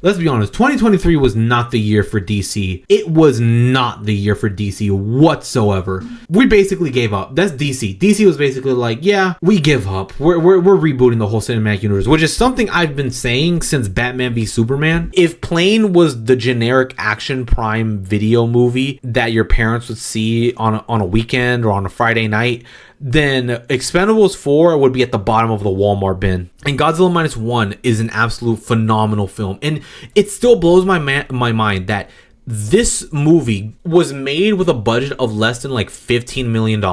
Let's be honest, 2023 was not the year for DC. It was not the year for DC whatsoever. We basically gave up. That's DC. DC was basically like, yeah, we give up. We're rebooting the whole cinematic universe, which is something I've been saying since Batman v Superman. If Plane was the generic Action Prime video movie that your parents would see on a weekend or on a Friday night, then Expendables 4 would be at the bottom of the Walmart bin. And Godzilla Minus One is an absolute phenomenal film. And it still blows my mind that this movie was made with a budget of less than like $15 million.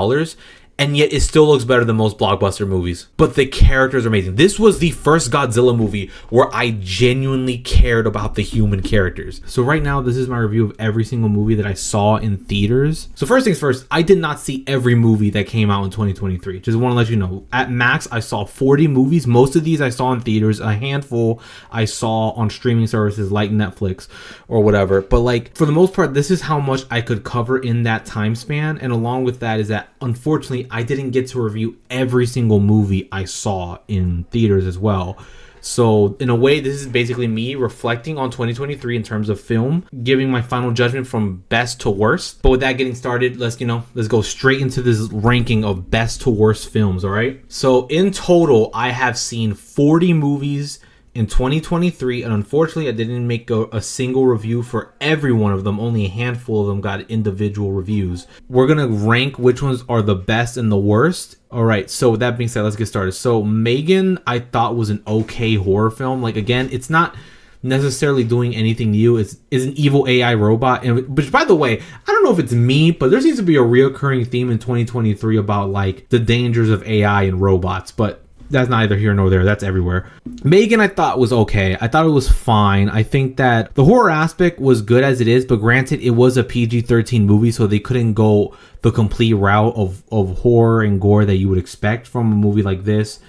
And yet it still looks better than most blockbuster movies. But the characters are amazing. This was the first Godzilla movie where I genuinely cared about the human characters. So right now, this is my review of every single movie that I saw in theaters. So first things first, I did not see every movie that came out in 2023. Just want to let you know. At max, I saw 40 movies. Most of these I saw in theaters. A handful I saw on streaming services like Netflix or whatever. But like, for the most part, this is how much I could cover in that time span. And along with that is that, unfortunately, I didn't get to review every single movie I saw in theaters as well. So in a way, this is basically me reflecting on 2023 in terms of film, giving my final judgment from best to worst. But with that getting started, let's go straight into this ranking of best to worst films, all right? So in total, I have seen 40 movies in 2023, and unfortunately I didn't make a single review for every one of them. Only a handful of them got individual reviews. We're gonna rank which ones are the best and the worst. All right, so with that being said, let's get started. So Megan, I thought was an okay horror film. Like, again, it's not necessarily doing anything new. It's an evil AI robot, and which, by the way, I don't know if it's me, but there seems to be a reoccurring theme in 2023 about like the dangers of AI and robots, but that's neither here nor there. That's everywhere. Megan, I thought was okay. I thought it was fine. I think that the horror aspect was good as it is, but granted, it was a PG-13 movie, so they couldn't go the complete route of horror and gore that you would expect from a movie like this.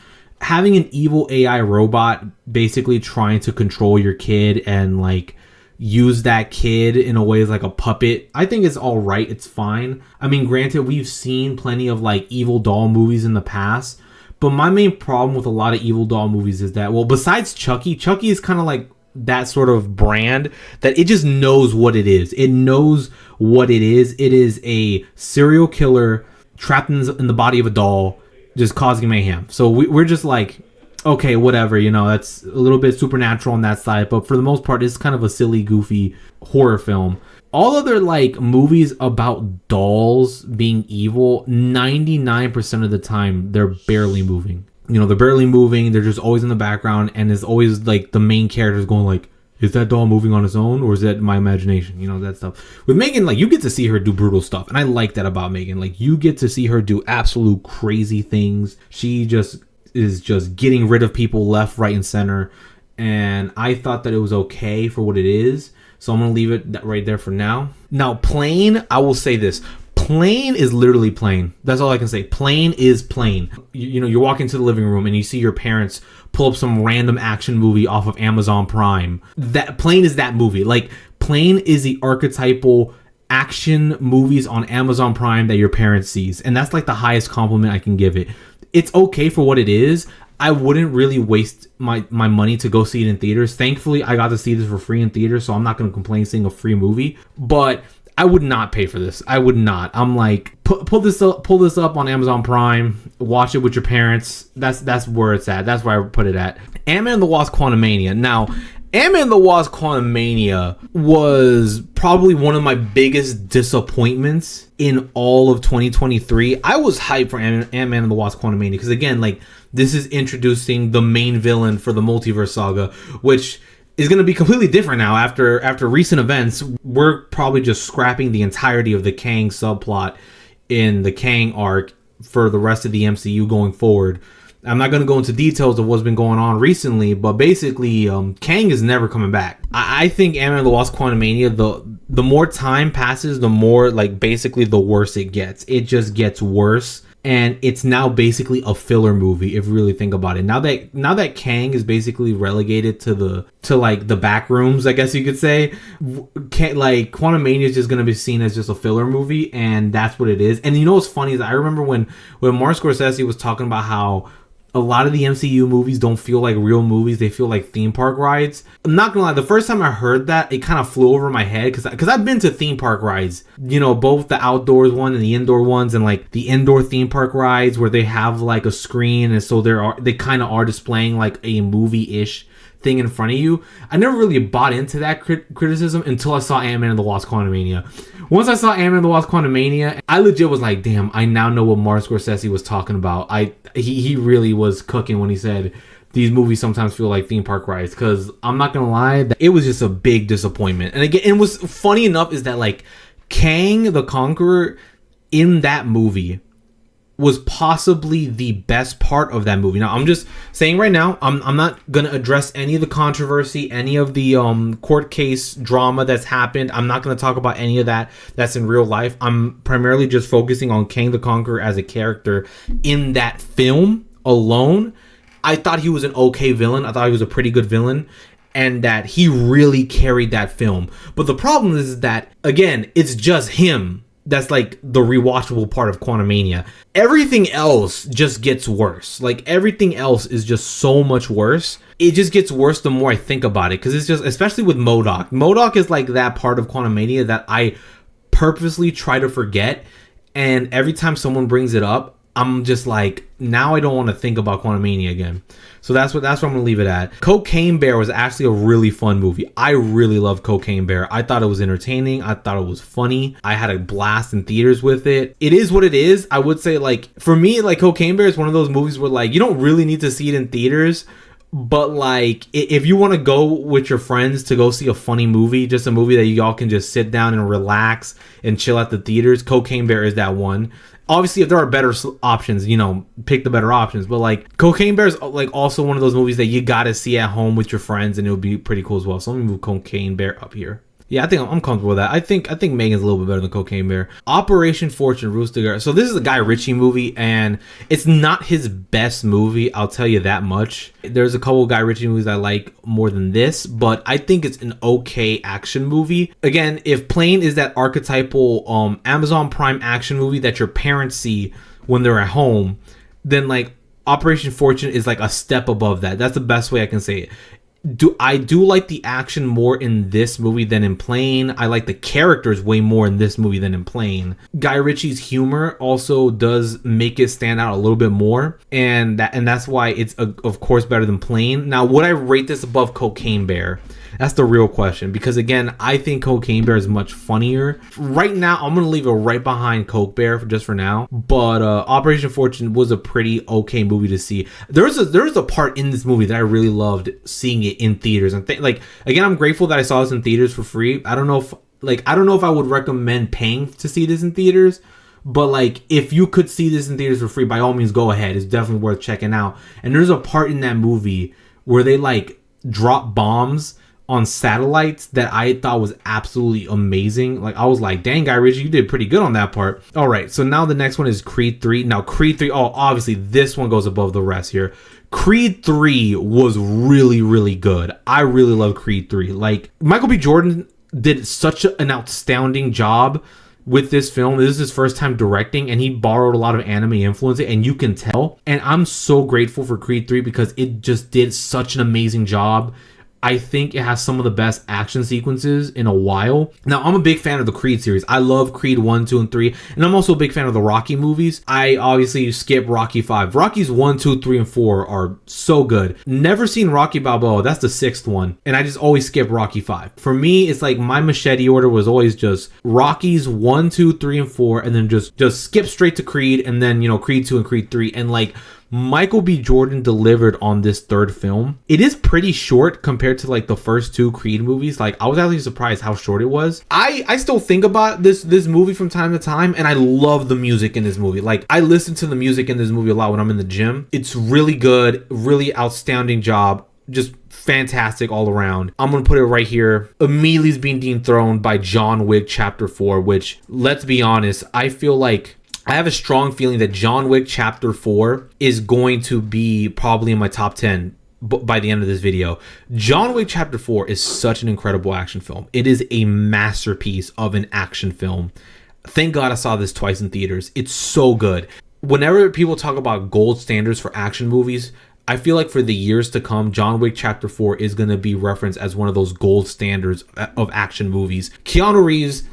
Having an evil AI robot basically trying to control your kid and like use that kid in a way as like a puppet, I think it's all right. It's fine. I mean, granted, we've seen plenty of like evil doll movies in the past. But my main problem with a lot of evil doll movies is that, well, besides Chucky is kind of like that sort of brand that it just knows what it is. It knows what it is. It is a serial killer trapped in the body of a doll, just causing mayhem. So we're just like, okay, whatever, that's a little bit supernatural on that side. But for the most part, it's kind of a silly, goofy horror film. All other like movies about dolls being evil, 99% of the time they're barely moving. They're barely moving. They're just always in the background, and it's always like the main character is going like, is that doll moving on its own, or is that my imagination? That stuff. With Megan, like, you get to see her do brutal stuff, and I like that about Megan. Like, you get to see her do absolute crazy things. She just is just getting rid of people left, right, and center. And I thought that it was okay for what it is. So I'm going to leave it right there for now. Now, Plane, I will say this. Plane is literally plain. That's all I can say. Plane is plain. You walk into the living room and you see your parents pull up some random action movie off of Amazon Prime. That Plane is that movie. Like, Plane is the archetypal action movies on Amazon Prime that your parents sees. And that's like the highest compliment I can give it. It's okay for what it is. I wouldn't really waste my money to go see it in theaters. Thankfully, I got to see this for free in theaters, so I'm not going to complain seeing a free movie. But I would not pay for this. I would not. I'm like, pull this up on Amazon Prime, watch it with your parents. That's where it's at. That's where I put it at. Ant-Man and the Wasp: Quantumania. Now, Ant-Man and the Wasp: Quantumania was probably one of my biggest disappointments in all of 2023. I was hyped for Ant-Man and the Wasp: Quantumania because, again, like, this is introducing the main villain for the multiverse saga, which is going to be completely different now after recent events. We're probably just scrapping the entirety of the Kang subplot in the Kang arc for the rest of the MCU going forward. I'm not going to go into details of what's been going on recently, but basically, Kang is never coming back. I think Ant-Man and the Wasp: Quantumania, the more time passes, the more, like, basically the worse it gets. It just gets worse. And it's now basically a filler movie if you really think about it. Now that Kang is basically relegated to the back rooms, I guess you could say, like, Quantumania is just gonna be seen as just a filler movie, and that's what it is. And what's funny is I remember when Martin Scorsese was talking about how a lot of the MCU movies don't feel like real movies. They feel like theme park rides. I'm not gonna lie, the first time I heard that, it kind of flew over my head because I've been to theme park rides, you know, both the outdoors one and the indoor ones, and like the indoor theme park rides where they have like a screen, and so they kind of are displaying like a movie-ish thing in front of you. I never really bought into that criticism until I saw Ant-Man and the Wasp: Quantumania. Once I saw Ant-Man and the Wasp: Quantumania, I legit was like, damn, I now know what Martin Scorsese was talking about. He really was cooking when he said these movies sometimes feel like theme park rides, because I'm not gonna lie, it was just a big disappointment. And again, and what's funny enough is that like Kang the Conqueror in that movie was possibly the best part of that movie. Now, I'm just saying right now, I'm not gonna address any of the controversy, any of the court case drama that's happened. I'm not gonna talk about any of that that's in real life. I'm primarily just focusing on Kang the Conqueror as a character in that film alone. I thought he was an okay villain. I thought he was a pretty good villain, and that he really carried that film. But the problem is that, again, it's just him. That's like the rewatchable part of Quantumania. Everything else just gets worse. Like everything else is just so much worse. It just gets worse the more I think about it, because it's just, especially with MODOK. MODOK is like that part of Quantumania that I purposely try to forget, and every time someone brings it up, I'm just like, now I don't want to think about Quantumania again. So that's where I'm gonna leave it at. Cocaine Bear was actually a really fun movie. I really loved Cocaine Bear. I thought it was entertaining. I thought it was funny. I had a blast in theaters with it. It is what it is. I would say, like, for me, like, Cocaine Bear is one of those movies where, like, you don't really need to see it in theaters, but like, if you want to go with your friends to go see a funny movie, just a movie that y'all can just sit down and relax and chill at the theaters, Cocaine Bear is that one. Obviously, if there are better options, you know, pick the better options. But like, Cocaine Bear is like also one of those movies that you gotta see at home with your friends, and it would be pretty cool as well. So let me move Cocaine Bear up here. Yeah, I think I'm comfortable with that. I think Megan's a little bit better than Cocaine Bear. Operation Fortune, Rooster. So this is a Guy Ritchie movie, and it's not his best movie, I'll tell you that much. There's a couple of Guy Ritchie movies I like more than this, but I think it's an okay action movie. Again, if Plane is that archetypal Amazon Prime action movie that your parents see when they're at home, then like Operation Fortune is like a step above that. That's the best way I can say it. I do like the action more in this movie than in Plane. I like the characters way more in this movie than in Plane. Guy Ritchie's humor also does make it stand out a little bit more, and that's why it's of course better than Plane. Now, would I rate this above Cocaine Bear? That's the real question, because again, I think Cocaine Bear is much funnier. Right now, I'm gonna leave it right behind Coke Bear just for now. But Operation Fortune was a pretty okay movie to see. There's a part in this movie that I really loved seeing it in theaters. And like, again, I'm grateful that I saw this in theaters for free. I don't know if I would recommend paying to see this in theaters. But like, if you could see this in theaters for free, by all means, go ahead. It's definitely worth checking out. And there's a part in that movie where they like drop bombs on satellites that I thought was absolutely amazing. Like, I was like, dang, Guy Ritchie, you did pretty good on that part. All right, so now the next one is Creed 3. Now, Creed 3, obviously this one goes above the rest here. Creed 3 was really, really good. I really love Creed 3. Like, Michael B. Jordan did such an outstanding job with this film. This is his first time directing, and he borrowed a lot of anime influence, and you can tell. And I'm so grateful for Creed 3 because it just did such an amazing job. I think it has some of the best action sequences in a while. Now, I'm a big fan of the Creed series. I love Creed 1, 2, and 3. And I'm also a big fan of the Rocky movies. I obviously skip Rocky 5. Rockies 1, 2, 3, and 4 are so good. Never seen Rocky Balboa. That's the 6th one. And I just always skip Rocky 5. For me, it's like my machete order was always just Rockies 1, 2, 3, and 4. And then just skip straight to Creed. And then, you know, Creed 2 and Creed 3. And like, Michael B. Jordan delivered on this third film. It is pretty short compared to like the first two Creed movies. Like, I was actually surprised how short it was. I still think about this movie from time to time, and I love the music in this movie. Like, I listen to the music in this movie a lot when I'm in the gym. It's really good, really outstanding job. Just fantastic all around. I'm gonna put it right here. Immediately is being dethroned by John Wick Chapter 4, which, let's be honest, I feel like I have a strong feeling that John Wick Chapter 4 is going to be probably in my top 10 by the end of this video. John Wick Chapter 4 is such an incredible action film. It is a masterpiece of an action film. Thank God I saw this twice in theaters. It's so good. whenever people talk about gold standards for action movies, I feel like for the years to come, John Wick Chapter 4 is going to be referenced as one of those gold standards of action movies. Keanu Reeves,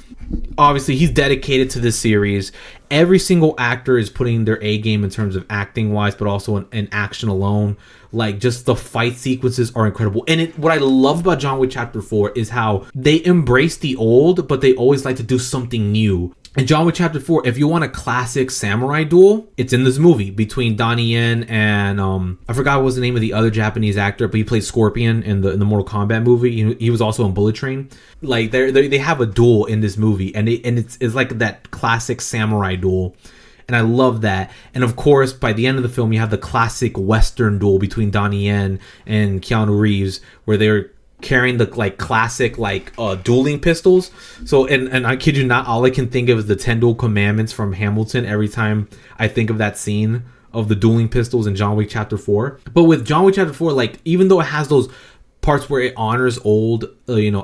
obviously, he's dedicated to this series. Every single actor is putting their A game in terms of acting wise, but also in action alone. Like, just the fight sequences are incredible. And what I love about John Wick Chapter 4 is how they embrace the old, but they always like to do something new. In John Wick Chapter 4, if you want a classic samurai duel, it's in this movie between Donnie Yen and I forgot what was the name of the other Japanese actor, but he played Scorpion in the Mortal Kombat movie. He was also in Bullet Train. Like they have a duel in this movie, and it's like that classic samurai duel. And I love that. And of course, by the end of the film, you have the classic Western duel between Donnie Yen and Keanu Reeves, where they're carrying the like classic like dueling pistols. So and I kid you not, all I can think of is the 10 duel commandments from Hamilton every time I think of that scene of the dueling pistols in John Wick Chapter 4. But with John Wick Chapter 4, like, even though it has those parts where it honors old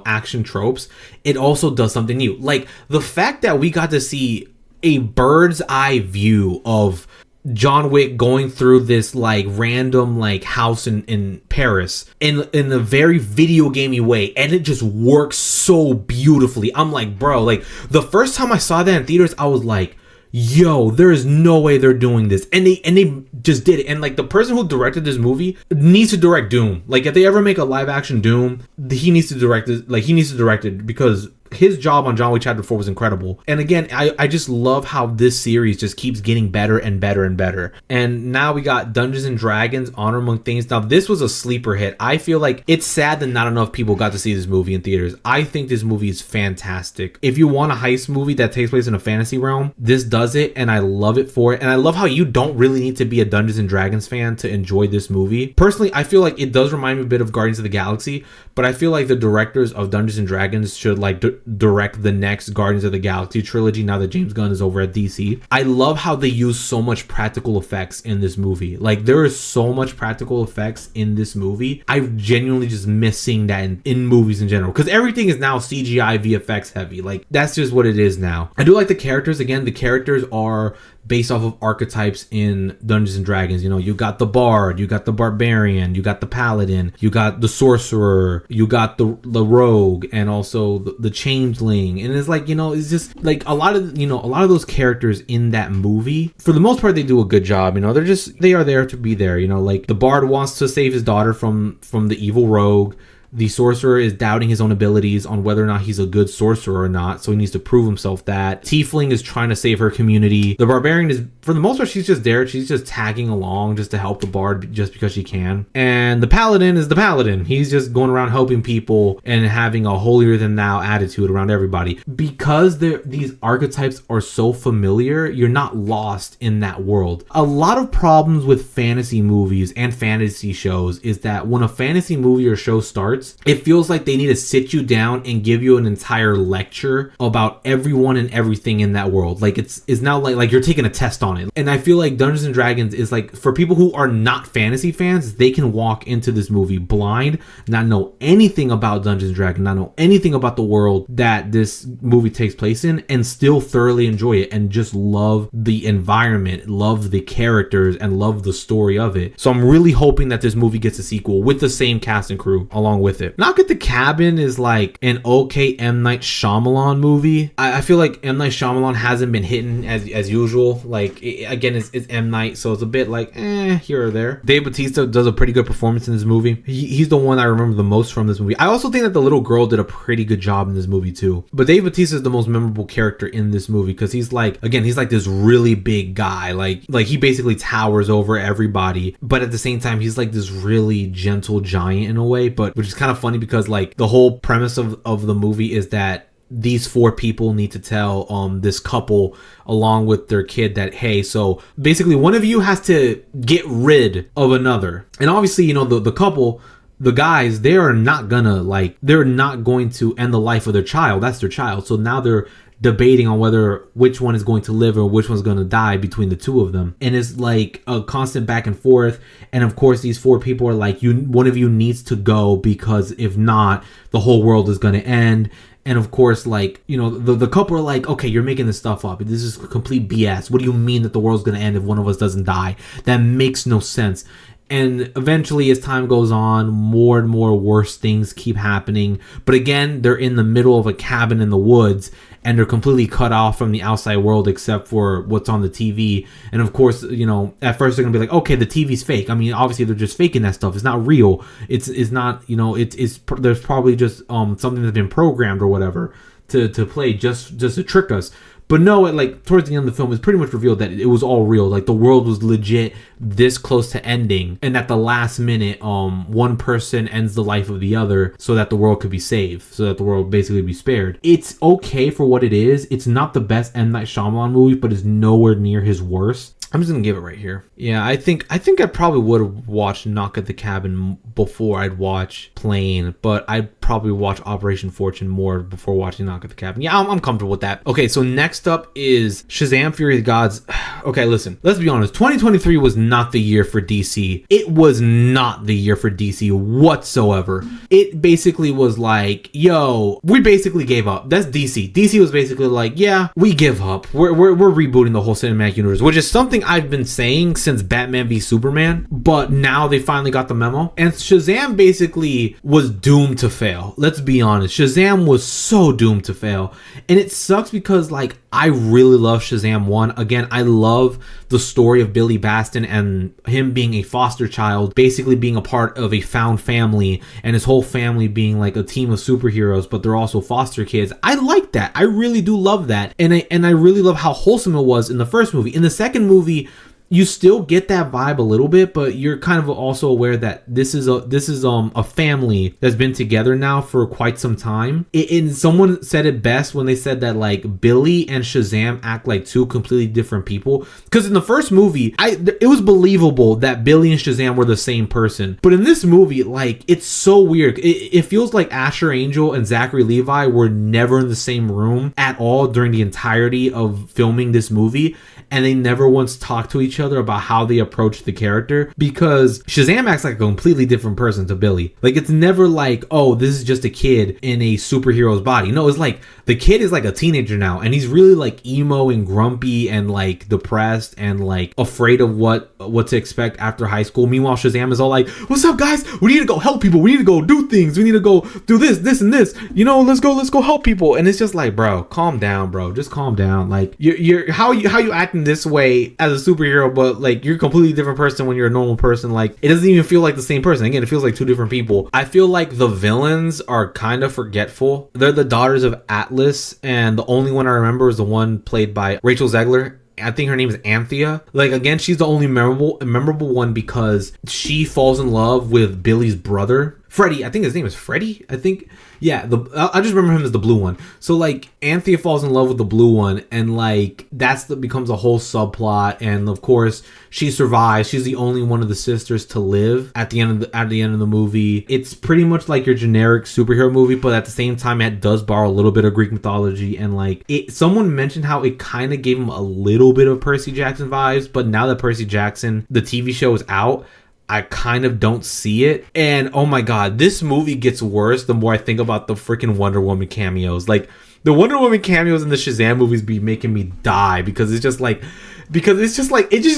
action tropes, it also does something new. Like the fact that we got to see a bird's eye view of John Wick going through this like random like house in Paris in a very video gamey way, and it just works so beautifully. I'm like, bro, like the first time I saw that in theaters, I was like, yo, there is no way they're doing this, and they just did it. And like the person who directed this movie needs to direct Doom. Like if they ever make a live action Doom, he needs to direct it. Like he needs to direct it because his job on John Wick Chapter 4 was incredible. And again, I just love how this series just keeps getting better and better and better. And now we got Dungeons and Dragons, Honor Among Things. Now, this was a sleeper hit. I feel like it's sad that not enough people got to see this movie in theaters. I think this movie is fantastic. If you want a heist movie that takes place in a fantasy realm, this does it, and I love it for it. And I love how you don't really need to be a Dungeons and Dragons fan to enjoy this movie. Personally, I feel like it does remind me a bit of Guardians of the Galaxy, but I feel like the directors of Dungeons and Dragons should like direct the next Guardians of the Galaxy trilogy now that James Gunn is over at DC. I love how they use so much practical effects in this movie. Like there is so much practical effects in this movie. I genuinely just miss seeing that in movies in general, because everything is now CGI VFX heavy. Like that's just what it is now. I do like the characters. Again, the characters are based off of archetypes in Dungeons and Dragons. You got the Bard, you got the Barbarian, you got the Paladin, you got the Sorcerer, you got the Rogue, and also the Changeling. And it's like, it's just like a lot of those characters in that movie, for the most part, they do a good job. They are there to be there. Like the Bard wants to save his daughter from the evil Rogue. The Sorcerer is doubting his own abilities on whether or not he's a good sorcerer or not, so he needs to prove himself that. Tiefling is trying to save her community. The Barbarian is, for the most part, she's just there. She's just tagging along just to help the Bard just because she can. And the Paladin is the Paladin. He's just going around helping people and having a holier-than-thou attitude around everybody. Because these archetypes are so familiar, you're not lost in that world. A lot of problems with fantasy movies and fantasy shows is that when a fantasy movie or show starts, it feels like they need to sit you down and give you an entire lecture about everyone and everything in that world. Like it's now like you're taking a test on it. And I feel like Dungeons and Dragons is like, for people who are not fantasy fans, they can walk into this movie blind, not know anything about Dungeons and Dragons, not know anything about the world that this movie takes place in, and still thoroughly enjoy it and just love the environment, love the characters, and love the story of it. So I'm really hoping that this movie gets a sequel with the same cast and crew along with it. Knock at the Cabin is like an okay M. Night Shyamalan movie. I feel like M. Night Shyamalan hasn't been hitting as usual. Like again, it's M. Night, so it's a bit like here or there. Dave Bautista does a pretty good performance in this movie. He's the one I remember the most from this movie. I also think that the little girl did a pretty good job in this movie too. But Dave Bautista is the most memorable character in this movie because he's like this really big guy. Like he basically towers over everybody, but at the same time he's like this really gentle giant in a way, but which is kind of funny because like the whole premise of the movie is that these four people need to tell this couple along with their kid that, hey, so basically one of you has to get rid of another. And obviously, the couple, the guys, they're not going to end the life of their child. That's their child. So now they're debating on whether which one is going to live or which one's going to die between the two of them. And it's like a constant back and forth. And of course, these four people are like, one of you needs to go, because if not, the whole world is going to end. And of course, like, you know, the couple are like, okay, you're making this stuff up. This is complete BS. What do you mean that the world's going to end if one of us doesn't die? That makes no sense. And eventually, as time goes on, more and more worse things keep happening. But again, they're in the middle of a cabin in the woods, and they're completely cut off from the outside world except for what's on the TV. And of course, you know, at first they're gonna be like, okay, the TV's fake. I mean, obviously they're just faking that stuff. It's not real. It's not, you know, there's probably just something that's been programmed or whatever to play just to trick us. But no, like towards the end of the film, it's pretty much revealed that it was all real. Like the world was legit this close to ending, and at the last minute, one person ends the life of the other so that the world could be saved, so that the world basically be spared. It's okay for what it is. It's not the best M. Night Shyamalan movie, but it's nowhere near his worst. I'm just gonna give it right here. Yeah, I think I probably would have watched Knock at the Cabin before I'd watch Plane, but I'd probably watch Operation Fortune more before watching Knock at the Cabin. Yeah, I'm comfortable with that. Okay, so next up is Shazam: Fury of the Gods. Okay, listen, let's be honest. 2023 was not the year for DC. It was not the year for DC whatsoever. It basically was like, yo, we basically gave up. That's DC. DC was basically like, yeah, we give up. We're rebooting the whole cinematic universe, which is something I've been saying since Batman v Superman, but now they finally got the memo. And Shazam basically was doomed to fail. Let's be honest. Shazam was so doomed to fail. And it sucks because, like, I really love Shazam 1. Again, I love the story of Billy Batson and him being a foster child, basically being a part of a found family, and his whole family being like a team of superheroes, but they're also foster kids. I like that. I really do love that. And I really love how wholesome it was in the first movie. In the second movie, you still get that vibe a little bit, but you're kind of also aware that this is a family that's been together now for quite some time. And someone said it best when they said that, like, Billy and Shazam act like two completely different people. Because in the first movie, it was believable that Billy and Shazam were the same person. But in this movie, like, it's so weird. It feels like Asher Angel and Zachary Levi were never in the same room at all during the entirety of filming this movie. And they never once talked to each other about how they approach the character, because Shazam acts like a completely different person to Billy. Like, it's never like, oh, this is just a kid in a superhero's body. No, it's like the kid is like a teenager now, and he's really like emo and grumpy and like depressed and like afraid of what to expect after high school. Meanwhile, Shazam is all like, what's up, guys? We need to go help people. We need to go do things. We need to go do this and this. You know, let's go help people. And it's just like, bro, calm down, bro. Just calm down. Like, you're how you acting this way as a superhero, but like you're a completely different person when you're a normal person. Like, it doesn't even feel like the same person. Again, it feels like two different people. I feel like the villains are kind of forgetful. They're the daughters of Atlas, and the only one I remember is the one played by Rachel Zegler. I think her name is Anthea. Like, again, she's the only memorable one because she falls in love with Billy's brother, Freddy. I think his name is Freddy. I think. Yeah, I just remember him as the blue one. So, like, Anthea falls in love with the blue one, and, like, becomes a whole subplot. And, of course, she survives. She's the only one of the sisters to live at the end of the movie. It's pretty much like your generic superhero movie, but at the same time, it does borrow a little bit of Greek mythology. And, like, someone mentioned how it kind of gave him a little bit of Percy Jackson vibes, but now that Percy Jackson, the TV show, is out, I kind of don't see it. And oh my god, this movie gets worse the more I think about the freaking Wonder Woman cameos. Like, the Wonder Woman cameos in the Shazam movies be making me die, because it just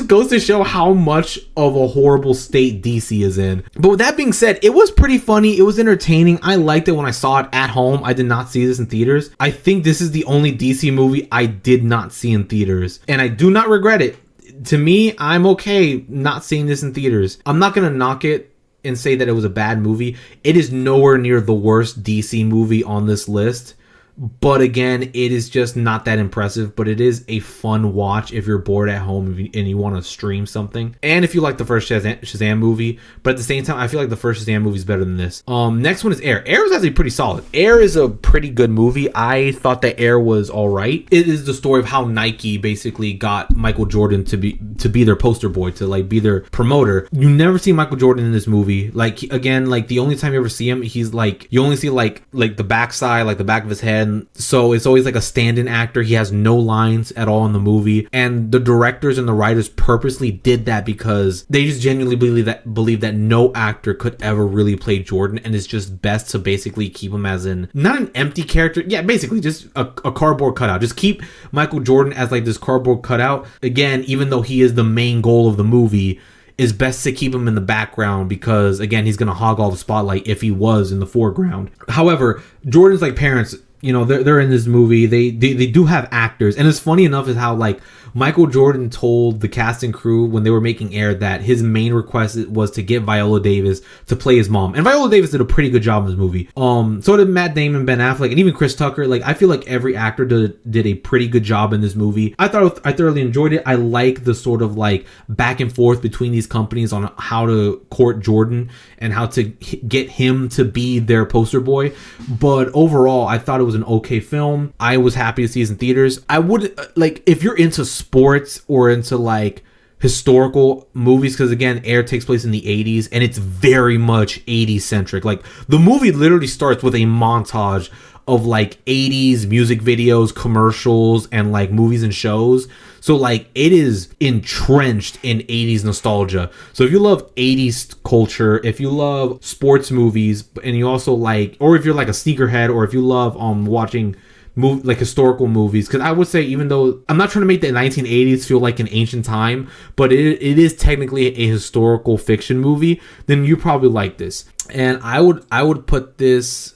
goes to show how much of a horrible state DC is in. But with that being said, it was pretty funny. It was entertaining. I liked it when I saw it at home. I did not see this in theaters. I think this is the only DC movie I did not see in theaters, and I do not regret it. To me, I'm okay not seeing this in theaters. I'm not going to knock it and say that it was a bad movie. It is nowhere near the worst DC movie on this list. But again, it is just not that impressive, but it is a fun watch if you're bored at home and you want to stream something. And if you like the first Shazam movie, but at the same time, I feel like the first Shazam movie is better than this. Next one is Air. Air is actually pretty solid. Air is a pretty good movie. I thought that Air was all right. It is the story of how Nike basically got Michael Jordan to be their poster boy, to like be their promoter. You never see Michael Jordan in this movie. Like, again, like the only time you ever see him, he's like, you only see like the backside, like the back of his head, and so it's always like a stand-in actor. He has no lines at all in the movie, and the directors and the writers purposely did that because they just genuinely believe that no actor could ever really play Jordan, and it's just best to basically keep him as not an empty character. Yeah, basically just a cardboard cutout. Just keep Michael Jordan as like this cardboard cutout. Again, even though he is the main goal of the movie, it's best to keep him in the background because, again, he's going to hog all the spotlight if he was in the foreground. However, Jordan's like parents, you know, they're in this movie. They do have actors. And it's funny enough is how, like, Michael Jordan told the cast and crew when they were making Air that his main request was to get Viola Davis to play his mom. And Viola Davis did a pretty good job in this movie. So did Matt Damon, Ben Affleck, and even Chris Tucker. Like, I feel like every actor did a pretty good job in this movie. I thoroughly enjoyed it. I like the sort of like back and forth between these companies on how to court Jordan and how to get him to be their poster boy. But overall, I thought it was an okay film. I was happy to see it in theaters. I would, like, if you're into sports or into like historical movies, because again, Air takes place in the 80s and it's very much 80s centric. Like, the movie literally starts with a montage of like 80s music videos, commercials, and like movies and shows. So like, it is entrenched in 80s nostalgia. So if you love 80s culture, if you love sports movies, and you also like, or if you're like a sneakerhead, or if you love watching like historical movies, because I would say, even though I'm not trying to make the 1980s feel like an ancient time, but it is technically a historical fiction movie, then you probably like this. And I would put this,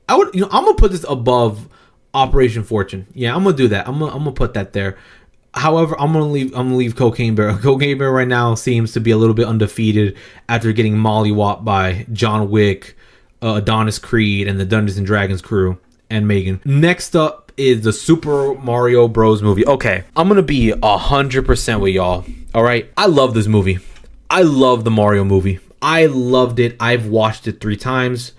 I'm gonna put this above Operation Fortune. Yeah, I'm gonna do that. I'm gonna put that there. However, I'm gonna leave Cocaine Bear. Cocaine Bear right now seems to be a little bit undefeated after getting mollywopped by John Wick, Adonis Creed, and the Dungeons and Dragons crew, and Megan. Next up is the Super Mario Bros. Movie. Okay, I'm gonna be 100% with y'all. All right, I love this movie. I love the Mario movie. I loved it. I've watched it 3 times,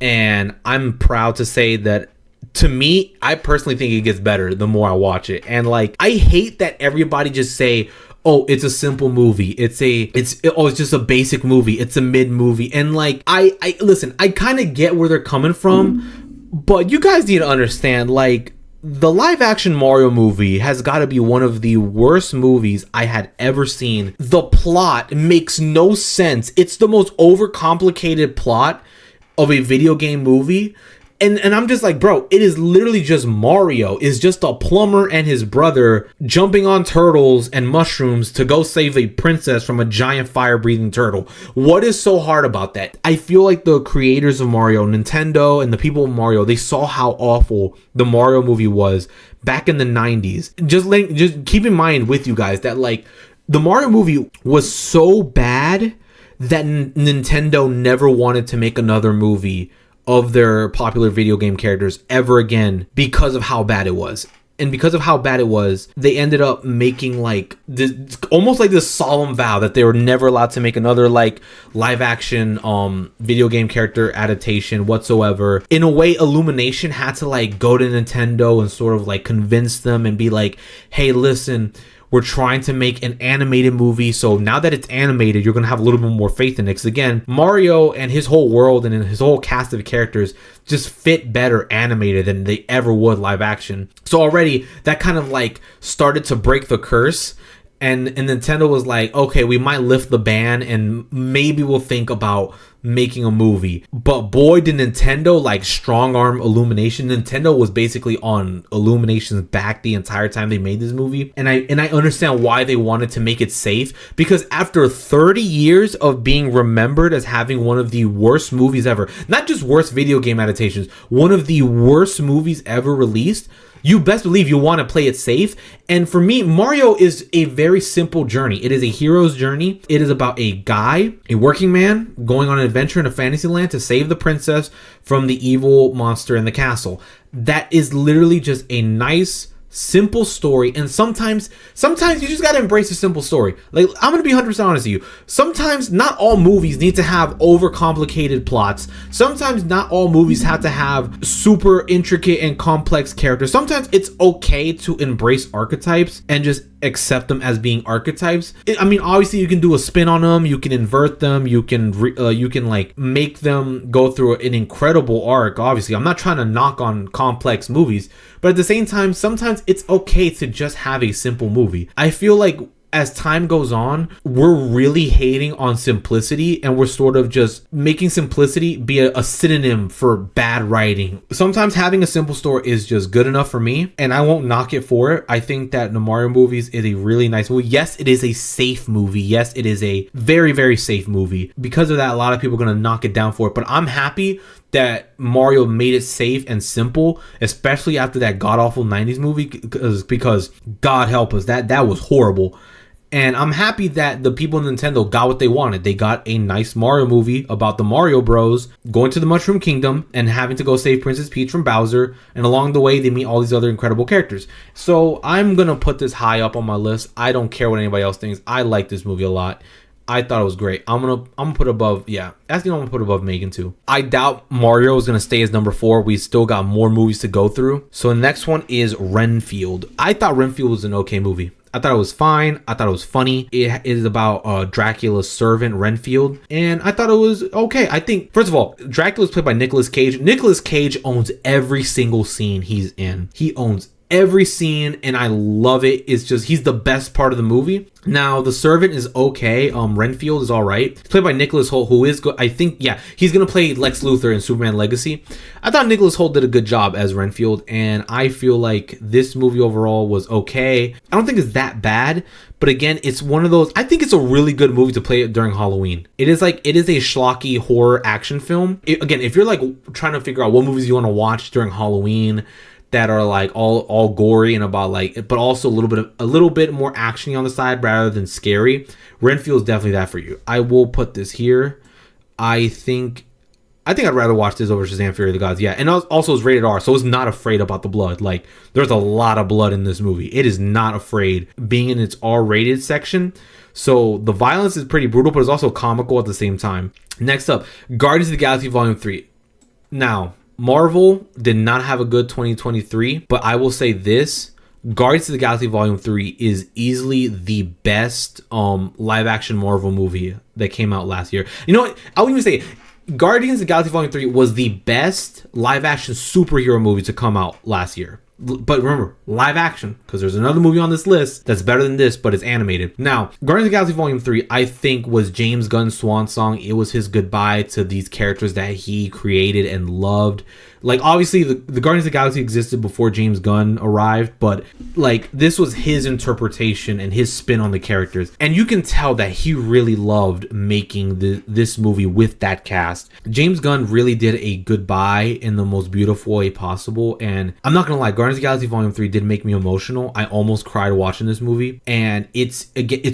and I'm proud to say that, to me, I personally think it gets better the more I watch it. And like, I hate that everybody just say, oh, it's a simple movie. It's just a basic movie. It's a mid movie. And like, I listen, I kind of get where they're coming from, but you guys need to understand, like, the live action Mario movie has got to be one of the worst movies I had ever seen. The plot makes no sense. It's the most overcomplicated plot of a video game movie. And I'm just like, bro, it is literally just Mario is just a plumber and his brother jumping on turtles and mushrooms to go save a princess from a giant fire-breathing turtle. What is so hard about that? I feel like the creators of Mario, Nintendo, and the people of Mario, they saw how awful the Mario movie was back in the 90s. Just keep in mind with you guys that, like, the Mario movie was so bad that Nintendo never wanted to make another movie of their popular video game characters ever again because of how bad it was. And because of how bad it was, they ended up making like this, almost like this solemn vow that they were never allowed to make another like live action video game character adaptation whatsoever. In a way, Illumination had to like go to Nintendo and sort of like convince them and be like, hey, listen, we're trying to make an animated movie, so now that it's animated, you're going to have a little bit more faith in it. Because again, Mario and his whole world and his whole cast of characters just fit better animated than they ever would live action. So already, that kind of like started to break the curse. And Nintendo was like, okay, we might lift the ban and maybe we'll think about making a movie. But boy, did Nintendo like strong arm Illumination. Nintendo was basically on Illumination's back the entire time they made this movie. And I understand why they wanted to make it safe, because after 30 years of being remembered as having one of the worst movies ever, not just worst video game adaptations, one of the worst movies ever released, you best believe you want to play it safe. And for me, Mario is a very simple journey. It is a hero's journey. It is about a guy, a working man, going on an adventure in a fantasy land to save the princess from the evil monster in the castle. That is literally just a nice, simple story. And sometimes you just gotta embrace a simple story. Like, I'm gonna be 100% honest with you. Sometimes not all movies need to have overcomplicated plots. Sometimes not all movies have to have super intricate and complex characters. Sometimes it's okay to embrace archetypes and just accept them as being archetypes. I mean, obviously you can do a spin on them, you can invert them, you can like make them go through an incredible arc. Obviously, I'm not trying to knock on complex movies, but at the same time, sometimes it's okay to just have a simple movie. I feel like as time goes on, we're really hating on simplicity, and we're sort of just making simplicity be a synonym for bad writing. Sometimes having a simple story is just good enough for me, and I won't knock it for it. I think that the Mario movies is a really nice movie. Yes, it is a safe movie. Yes, it is a very, very safe movie. Because of that, a lot of people are going to knock it down for it, but I'm happy that Mario made it safe and simple, especially after that god-awful 90s movie, because God help us, that was horrible. And I'm happy that the people in Nintendo got what they wanted. They got a nice Mario movie about the Mario Bros. Going to the Mushroom Kingdom and having to go save Princess Peach from Bowser. And along the way, they meet all these other incredible characters. So I'm going to put this high up on my list. I don't care what anybody else thinks. I like this movie a lot. I thought it was great. I'm gonna put above, yeah. Actually, I'm gonna put above Megan too. I doubt Mario is gonna stay as number 4. We still got more movies to go through. So the next one is Renfield. I thought Renfield was an okay movie. I thought it was fine. I thought it was funny. It is about Dracula's servant, Renfield. And I thought it was okay. I think, first of all, Dracula's played by Nicolas Cage. Nicolas Cage owns every single scene he's in. He owns every scene, and I love it. It's just, he's the best part of the movie. Now, the servant is okay. Renfield is all right. It's played by Nicholas Hoult, who is good. I think, yeah, he's going to play Lex Luthor in Superman Legacy. I thought Nicholas Hoult did a good job as Renfield, and I feel like this movie overall was okay. I don't think it's that bad, but again, it's one of those, I think it's a really good movie to play during Halloween. It is a schlocky horror action film. Again, if you're like trying to figure out what movies you want to watch during Halloween that are like all gory and about like, but also a little bit more actiony on the side rather than scary, Renfield is definitely that for you. I will put this here. I think I'd rather watch this over Shazam: Fury of the Gods. Yeah, and also it's rated R, so it's not afraid about the blood. Like, there's a lot of blood in this movie. It is not afraid being in its R-rated section. So the violence is pretty brutal, but it's also comical at the same time. Next up, Guardians of the Galaxy Volume 3. Now, Marvel did not have a good 2023, but I will say this: Guardians of the Galaxy Volume 3 is easily the best live action Marvel movie that came out last year. You know what? I'll even say Guardians of the Galaxy Volume 3 was the best live action superhero movie to come out last year. But remember, live action, because there's another movie on this list that's better than this, but it's animated. Now, Guardians of the Galaxy Volume 3, I think, was James Gunn's swan song. It was his goodbye to these characters that he created and loved. Like, obviously, the Guardians of the Galaxy existed before James Gunn arrived, but, like, this was his interpretation and his spin on the characters. And you can tell that he really loved making this movie with that cast. James Gunn really did a goodbye in the most beautiful way possible. And I'm not gonna lie, Guardians of the Galaxy Volume 3 did make me emotional. I almost cried watching this movie. And it's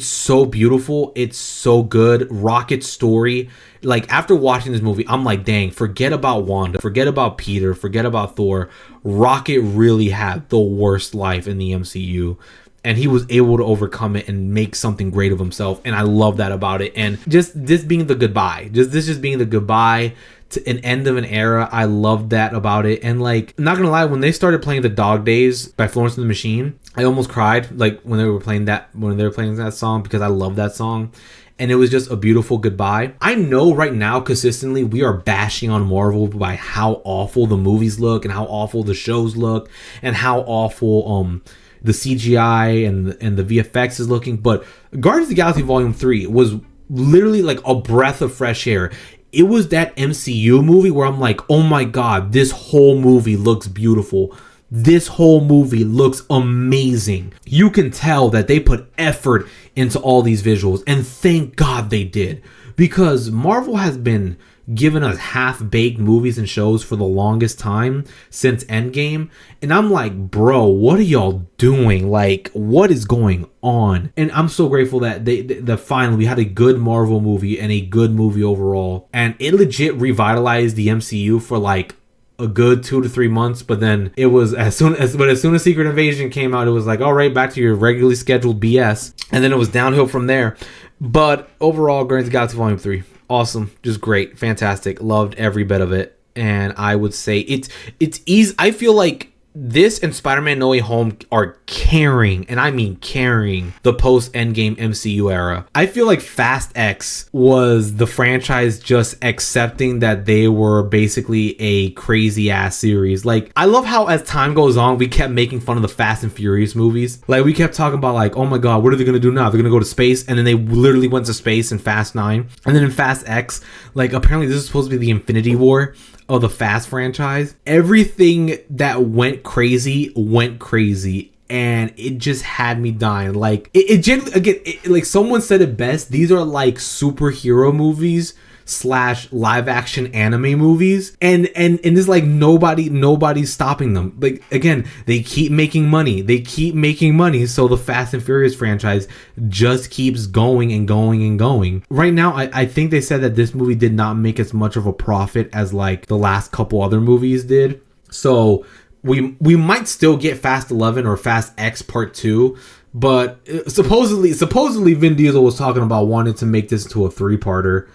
so beautiful. It's so good. Rocket's story. Like, after watching this movie, I'm like, dang, forget about Wanda, forget about Peter, forget about Thor. Rocket really had the worst life in the MCU, and he was able to overcome it and make something great of himself, and I love that about it. And just this being the goodbye, just being the goodbye to an end of an era, I love that about it. And, like, not gonna lie, when they started playing The Dog Days by Florence and the Machine, I almost cried, like, when they were playing that song, because I love that song. And it was just a beautiful goodbye. I know right now, consistently, we are bashing on Marvel by how awful the movies look and how awful the shows look and how awful the CGI and the VFX is looking. But Guardians of the Galaxy Volume 3 was literally like a breath of fresh air. It was that MCU movie where I'm like, oh my God, this whole movie looks beautiful. This whole movie looks amazing. You can tell that they put effort into all these visuals, and thank God they did, because Marvel has been giving us half-baked movies and shows for the longest time since Endgame, and I'm like, bro, what are y'all doing? Like, what is going on? And I'm so grateful that that finally we had a good Marvel movie and a good movie overall, and it legit revitalized the MCU for like a good 2 to 3 months. But then it was as soon as Secret Invasion came out, it was like, all right, back to your regularly scheduled BS, and then it was downhill from there. But overall, Guardians of the Galaxy Volume 3, awesome, just great, fantastic, loved every bit of it. And I would say it's easy. I feel like this and Spider-Man No Way Home are carrying, and I mean carrying, the post-Endgame MCU era. I feel like Fast X was the franchise just accepting that they were basically a crazy-ass series. Like, I love how as time goes on, we kept making fun of the Fast and Furious movies. Like, we kept talking about, like, oh my god, what are they going to do now? They're going to go to space, and then they literally went to space in Fast 9. And then in Fast X, like, apparently this is supposed to be the Infinity War of the Fast franchise. Everything that went crazy, and it just had me dying. Like, it generally, again, like someone said it best, these are like superhero movies / live action anime movies, and it's like nobody's stopping them. Like, again, they keep making money, so the Fast and Furious franchise just keeps going and going. Right now, I think they said that this movie did not make as much of a profit as like the last couple other movies did, so we might still get Fast 11 or Fast X Part 2. But supposedly Vin Diesel was talking about wanting to make this into a 3-parter.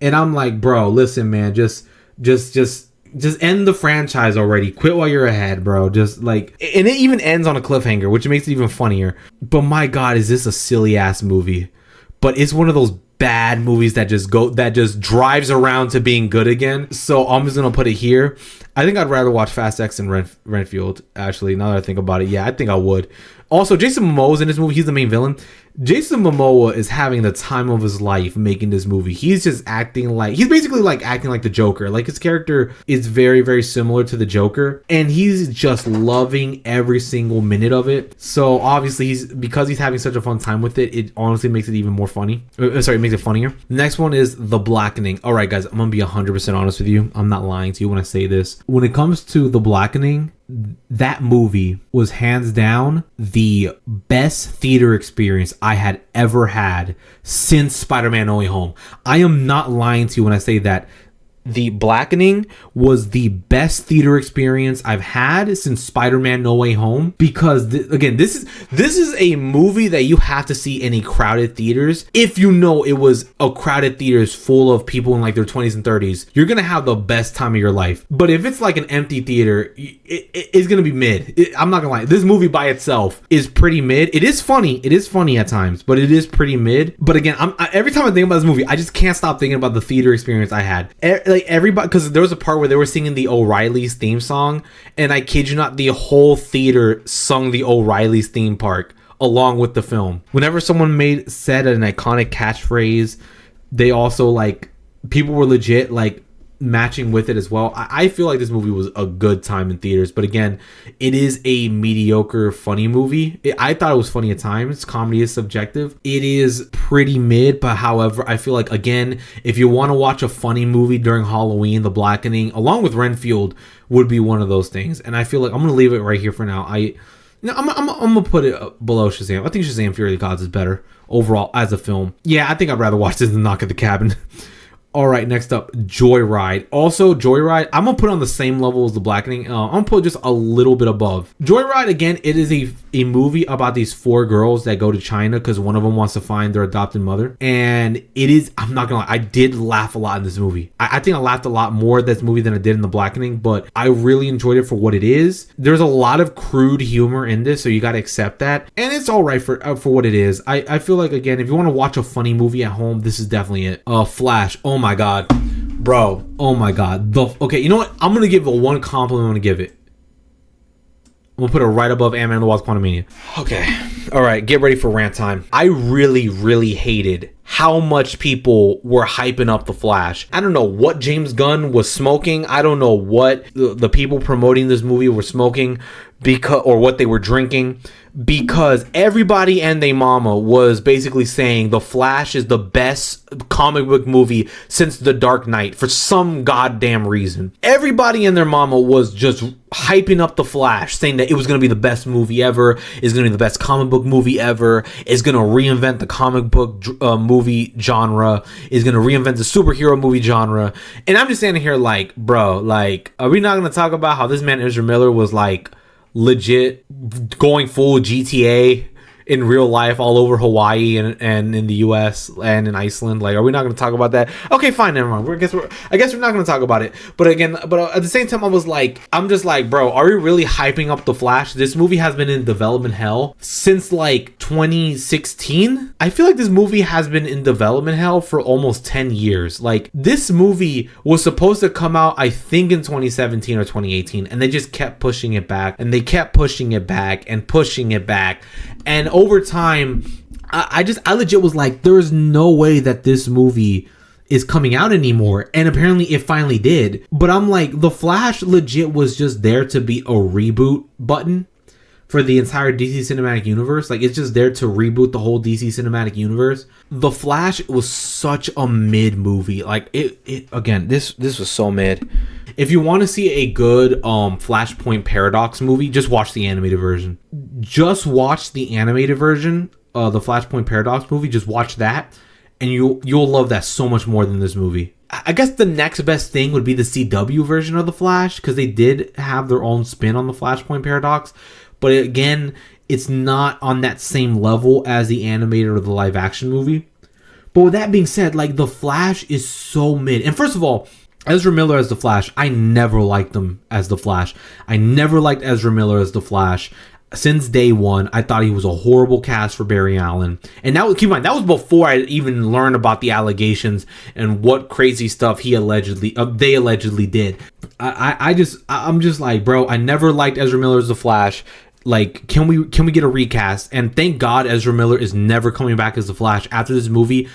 And I'm like, bro, listen, man, just end the franchise already. Quit while you're ahead, bro. Just like, and it even ends on a cliffhanger, which makes it even funnier. But my God, is this a silly ass movie? But it's one of those bad movies that just drives around to being good again. So I'm just gonna put it here. I think I'd rather watch Fast X than Renfield. Actually, now that I think about it, yeah, I think I would. Also, Jason Momoa's in this movie. He's the main villain. Jason Momoa is having the time of his life making this movie. He's just acting like the Joker. Like, his character is very, very similar to the Joker, and he's just loving every single minute of it. So obviously, because he's having such a fun time with it, it honestly makes it even more funny. It makes it funnier. Next one is The Blackening. All right, guys, I'm gonna be 100% honest with you. I'm not lying to you when I say this. When it comes to The Blackening, that movie was hands down the best theater experience I had ever had since Spider-Man No Way Home. I am not lying to you when I say that The Blackening was the best theater experience I've had since Spider-Man No Way Home, because this is a movie that you have to see in a crowded theaters. If you know it was a crowded theaters full of people in like their 20s and 30s, you're gonna have the best time of your life. But if it's like an empty theater, it's gonna be mid. I'm not gonna lie, this movie by itself is pretty mid. It is funny at times, but it is pretty mid. But again, every time I think about this movie, I just can't stop thinking about the theater experience I had. Like, everybody, because there was a part where they were singing the O'Reilly's theme song, and I kid you not, the whole theater sung the O'Reilly's theme park along with the film. Whenever someone said an iconic catchphrase, they also, like, people were legit like matching with it as well. I feel like this movie was a good time in theaters, but again, it is a mediocre funny movie. I thought it was funny at times. Comedy is subjective. It is pretty mid, but however, I feel like, again, if you want to watch a funny movie during Halloween, The Blackening along with Renfield would be one of those things. And I feel like I'm gonna leave it right here for now. I'm gonna put it below Shazam. I think Shazam Fury of the Gods is better overall as a film. Yeah, I think I'd rather watch this than Knock at the Cabin. All right, next up, Joyride. Also, Joyride, I'm going to put on the same level as The Blackening. I'm going to put just a little bit above. Joyride, again, it is a movie about these 4 girls that go to China because one of them wants to find their adopted mother. And it is, I'm not going to lie, I did laugh a lot in this movie. I think I laughed a lot more at this movie than I did in The Blackening, but I really enjoyed it for what it is. There's a lot of crude humor in this, so you got to accept that. And it's all right for what it is. I feel like, again, if you want to watch a funny movie at home, this is definitely it. Flash. Oh my God, bro. Oh my God. Okay, you know what? I'm going to give it one compliment. I'm going to give it. I'm going to put it right above Ant-Man and the Wasp Quantumania. Okay. All right, get ready for rant time. I really, really hated how much people were hyping up The Flash. I don't know what James Gunn was smoking. I don't know what the people promoting this movie were smoking or what they were drinking, because everybody and their mama was basically saying The Flash is the best comic book movie since The Dark Knight for some goddamn reason. Everybody and their mama was just hyping up The Flash, saying that it was going to be the best movie ever, is going to be the best comic book movie ever, is going to reinvent the comic book movie genre, is going to reinvent the superhero movie genre. And I'm just standing here like, bro, like, are we not going to talk about how this man Ezra Miller was like legit going full GTA in real life all over Hawaii and in the US and in Iceland. Like, are we not going to talk about that? Okay, fine, never mind. I guess we're not going to talk about it. But again, at the same time, I'm just like, bro, are we really hyping up The Flash? This movie has been in development hell since like 2016. I feel like this movie has been in development hell for almost 10 years. Like, this movie was supposed to come out, I think, in 2017 or 2018, and they just kept pushing it back, and they kept pushing it back and pushing it back. And over time, I legit was like, there is no way that this movie is coming out anymore. And apparently it finally did. But I'm like, The Flash legit was just there to be a reboot button for the entire DC cinematic universe. Like, it's just there to reboot the whole DC cinematic universe. The Flash was such a mid movie. Like, it again, this was so mid. If you want to see a good Flashpoint Paradox movie, just watch the animated version. Just watch the animated version of the Flashpoint Paradox movie. Just watch that, and you'll love that so much more than this movie. I guess the next best thing would be the CW version of the Flash, because they did have their own spin on the Flashpoint Paradox. But again, it's not on that same level as the animated or the live action movie. But with that being said, like, the Flash is so mid. And first of all, Ezra Miller as the Flash, I never liked him as the Flash. I never liked Ezra Miller as the Flash. Since day one, I thought he was a horrible cast for Barry Allen. And that was, keep in mind, that was before I even learned about the allegations and what crazy stuff they allegedly did. I'm just like, bro, I never liked Ezra Miller as the Flash. Like, can we get a recast? And thank God Ezra Miller is never coming back as the Flash after this movie.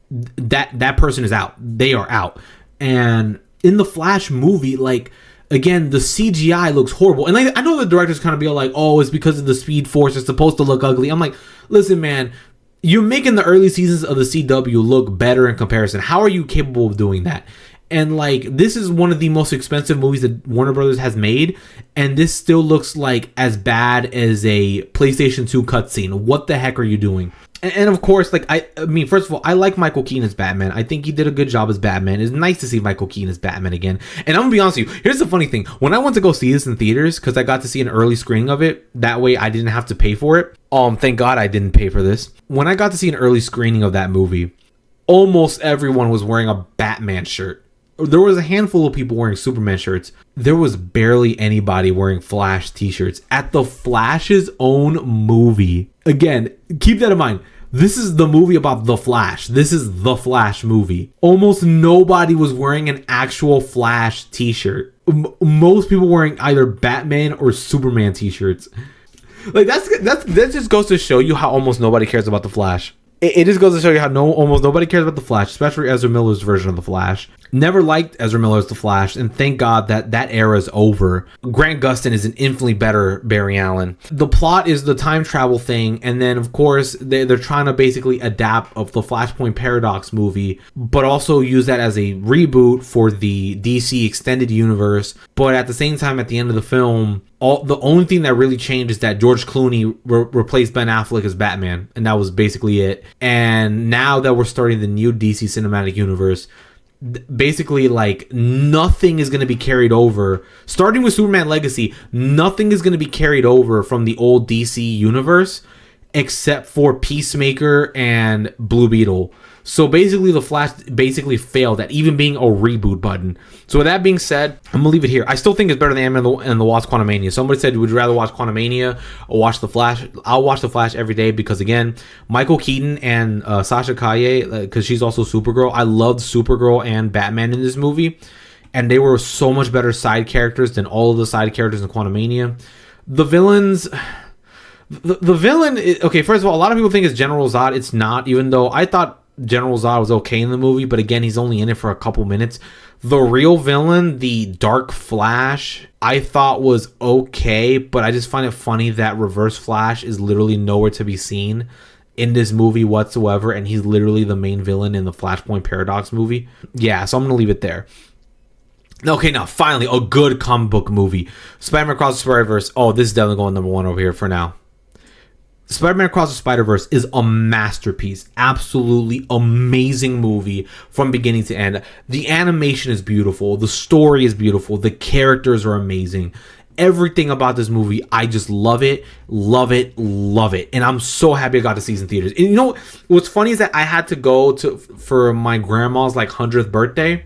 That person is out. They are out. And in the Flash movie, like, again, the CGI looks horrible. And like, I know the directors kind of be like, oh, it's because of the Speed Force, it's supposed to look ugly. I'm like, listen, man, you're making the early seasons of the CW look better in comparison. How are you capable of doing that? And like, this is one of the most expensive movies that Warner Brothers has made, and this still looks like as bad as a PlayStation 2 cutscene. What the heck are you doing? And of course, like, I mean, first of all, I like Michael Keaton as Batman. I think he did a good job as Batman. It's nice to see Michael Keaton as Batman again. And I'm gonna be honest with you, here's the funny thing. When I went to go see this in theaters, because I got to see an early screening of it, that way I didn't have to pay for it. Thank God I didn't pay for this. When I got to see an early screening of that movie, almost everyone was wearing a Batman shirt. There was a handful of people wearing Superman shirts. There was barely anybody wearing Flash t-shirts at the Flash's own movie. Again, keep that in mind. This is the movie about the Flash. This is the Flash movie. Almost nobody was wearing an actual Flash t-shirt. Most people wearing either Batman or Superman t-shirts. Like, that just goes to show you how almost nobody cares about the Flash. It just goes to show you how almost nobody cares about the Flash, especially Ezra Miller's version of the Flash. Never liked Ezra Miller as the Flash, and thank God that era is over. Grant Gustin is an infinitely better Barry Allen. The plot is the time travel thing, and then of course they're trying to basically adapt of the Flashpoint Paradox movie, but also use that as a reboot for the DC extended universe. But at the same time, at the end of the film, the only thing that really changed is that George Clooney replaced Ben Affleck as Batman, and that was basically it. And now that we're starting the new DC cinematic universe, basically, like, nothing is going to be carried over. Starting with Superman Legacy, nothing is going to be carried over from the old DC universe except for Peacemaker and Blue Beetle. So basically, the Flash basically failed at even being a reboot button. So with that being said, I'm gonna leave it here. I still think it's better than Ant-Man and the Wasp: Quantumania. Somebody said, would you rather watch Quantumania or watch The Flash? I'll watch The Flash every day because, again, Michael Keaton and Sasha Calle, because she's also Supergirl. I loved Supergirl and Batman in this movie, and they were so much better side characters than all of the side characters in Quantumania. The villains... The villain... Okay, first of all, a lot of people think it's General Zod. It's not, even though I thought General Zod was okay in the movie, but again, he's only in it for a couple minutes. The real villain, the Dark Flash, I thought was okay, but I just find it funny that Reverse Flash is literally nowhere to be seen in this movie whatsoever, and he's literally the main villain in the Flashpoint Paradox movie. Yeah, so I'm gonna leave it there. Okay, now finally, a good comic book movie. Spider-Man Across the Spider-Verse. Oh, this is definitely going number one over here for now. Spider-Man Across the Spider-Verse is a masterpiece. Absolutely amazing movie from beginning to end. The animation is beautiful. The story is beautiful. The characters are amazing. Everything about this movie, I just love it, love it, love it. And I'm so happy I got to see this in theaters. And you know what's funny is that I had to go for my grandma's like 100th birthday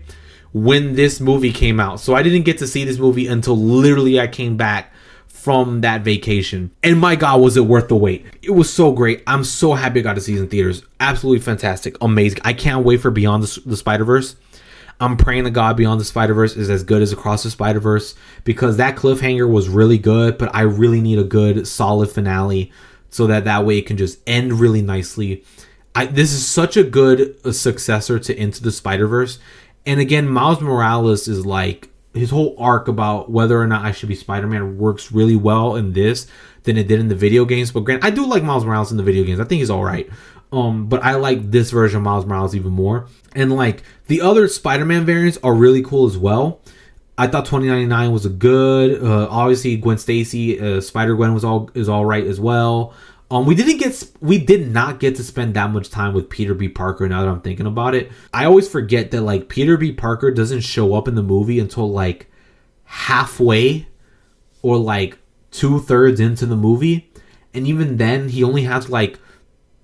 when this movie came out. So I didn't get to see this movie until literally I came back from that vacation. And my God, was it worth the wait. It was so great. I'm so happy I got to see it in theaters. Absolutely fantastic. Amazing. I can't wait for Beyond the Spider-Verse. I'm praying to God Beyond the Spider-Verse is as good as Across the Spider-Verse, because that cliffhanger was really good, but I really need a good, solid finale so that way it can just end really nicely. This is such a good successor to Into the Spider-Verse. And again, Miles Morales is like, his whole arc about whether or not I should be Spider-Man works really well in this than it did in the video games. But granted, I do like Miles Morales in the video games. I think he's all right. But I like this version of Miles Morales even more. And like the other Spider-Man variants are really cool as well. I thought 2099 was a good. Obviously, Gwen Stacy, Spider-Gwen is all right as well. We did not get to spend that much time with Peter B. Parker. Now that I'm thinking about it, I always forget that like Peter B. Parker doesn't show up in the movie until like halfway or like 2/3 into the movie, and even then he only has like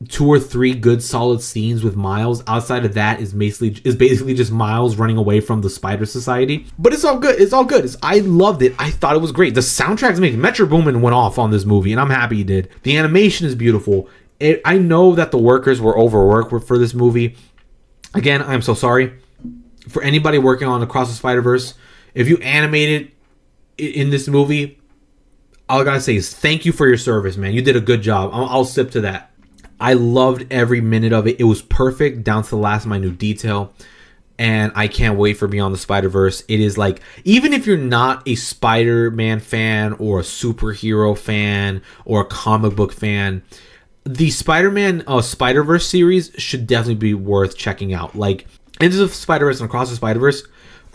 2 or 3 good solid scenes with Miles. Outside of that is basically just Miles running away from the Spider Society. But it's all good. It's all good. I loved it. I thought it was great. The soundtrack's amazing. Metro Boomin went off on this movie, and I'm happy he did. The animation is beautiful. I know that the workers were overworked for this movie. Again, I'm so sorry for anybody working on Across the Spider-Verse. If you animated in this movie, all I gotta say is thank you for your service, man. You did a good job. I'll sip to that. I loved every minute of it. It was perfect down to the last minute detail. And I can't wait for Beyond the Spider-Verse. It is like, even if you're not a Spider-Man fan or a superhero fan or a comic book fan, the Spider-Man Spider-Verse series should definitely be worth checking out. Like, Into the Spider-Verse and Across the Spider-Verse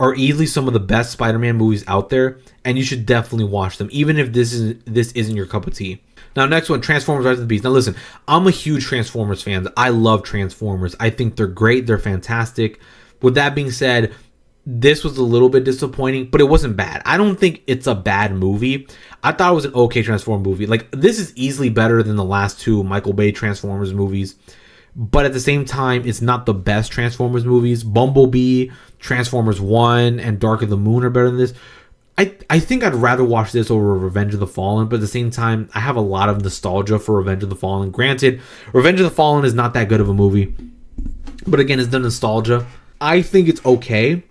are easily some of the best Spider-Man movies out there. And you should definitely watch them, even if this isn't your cup of tea. Now, next one, Transformers Rise of the Beast. Now, listen, I'm a huge Transformers fan. I love Transformers. I think they're great. They're fantastic. With that being said, this was a little bit disappointing, but it wasn't bad. I don't think it's a bad movie. I thought it was an okay Transformers movie. Like, this is easily better than the last 2 Michael Bay Transformers movies. But at the same time, it's not the best Transformers movies. Bumblebee, Transformers 1, and Dark of the Moon are better than this. I think I'd rather watch this over Revenge of the Fallen, but at the same time, I have a lot of nostalgia for Revenge of the Fallen. Granted, Revenge of the Fallen is not that good of a movie, but again, it's the nostalgia. I think it's okay.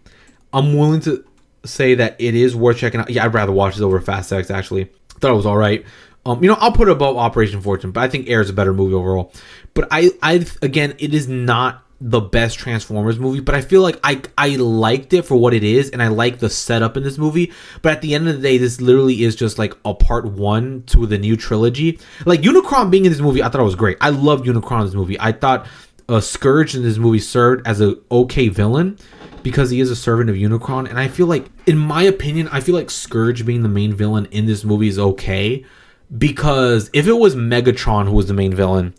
I'm willing to say that it is worth checking out. Yeah, I'd rather watch this over Fast X, actually. I thought it was all right. I'll put it above Operation Fortune, but I think Air is a better movie overall. But again, it is not the best Transformers movie, but I feel like I liked it for what it is, and I like the setup in this movie. But at the end of the day, this literally is just like a part 1 to the new trilogy. Like, Unicron being in this movie, I thought it was great. I loved Unicron in this movie. I thought Scourge in this movie served as a okay villain because he is a servant of Unicron, and I feel like, in my opinion, I feel like Scourge being the main villain in this movie is okay, because if it was Megatron who was the main villain,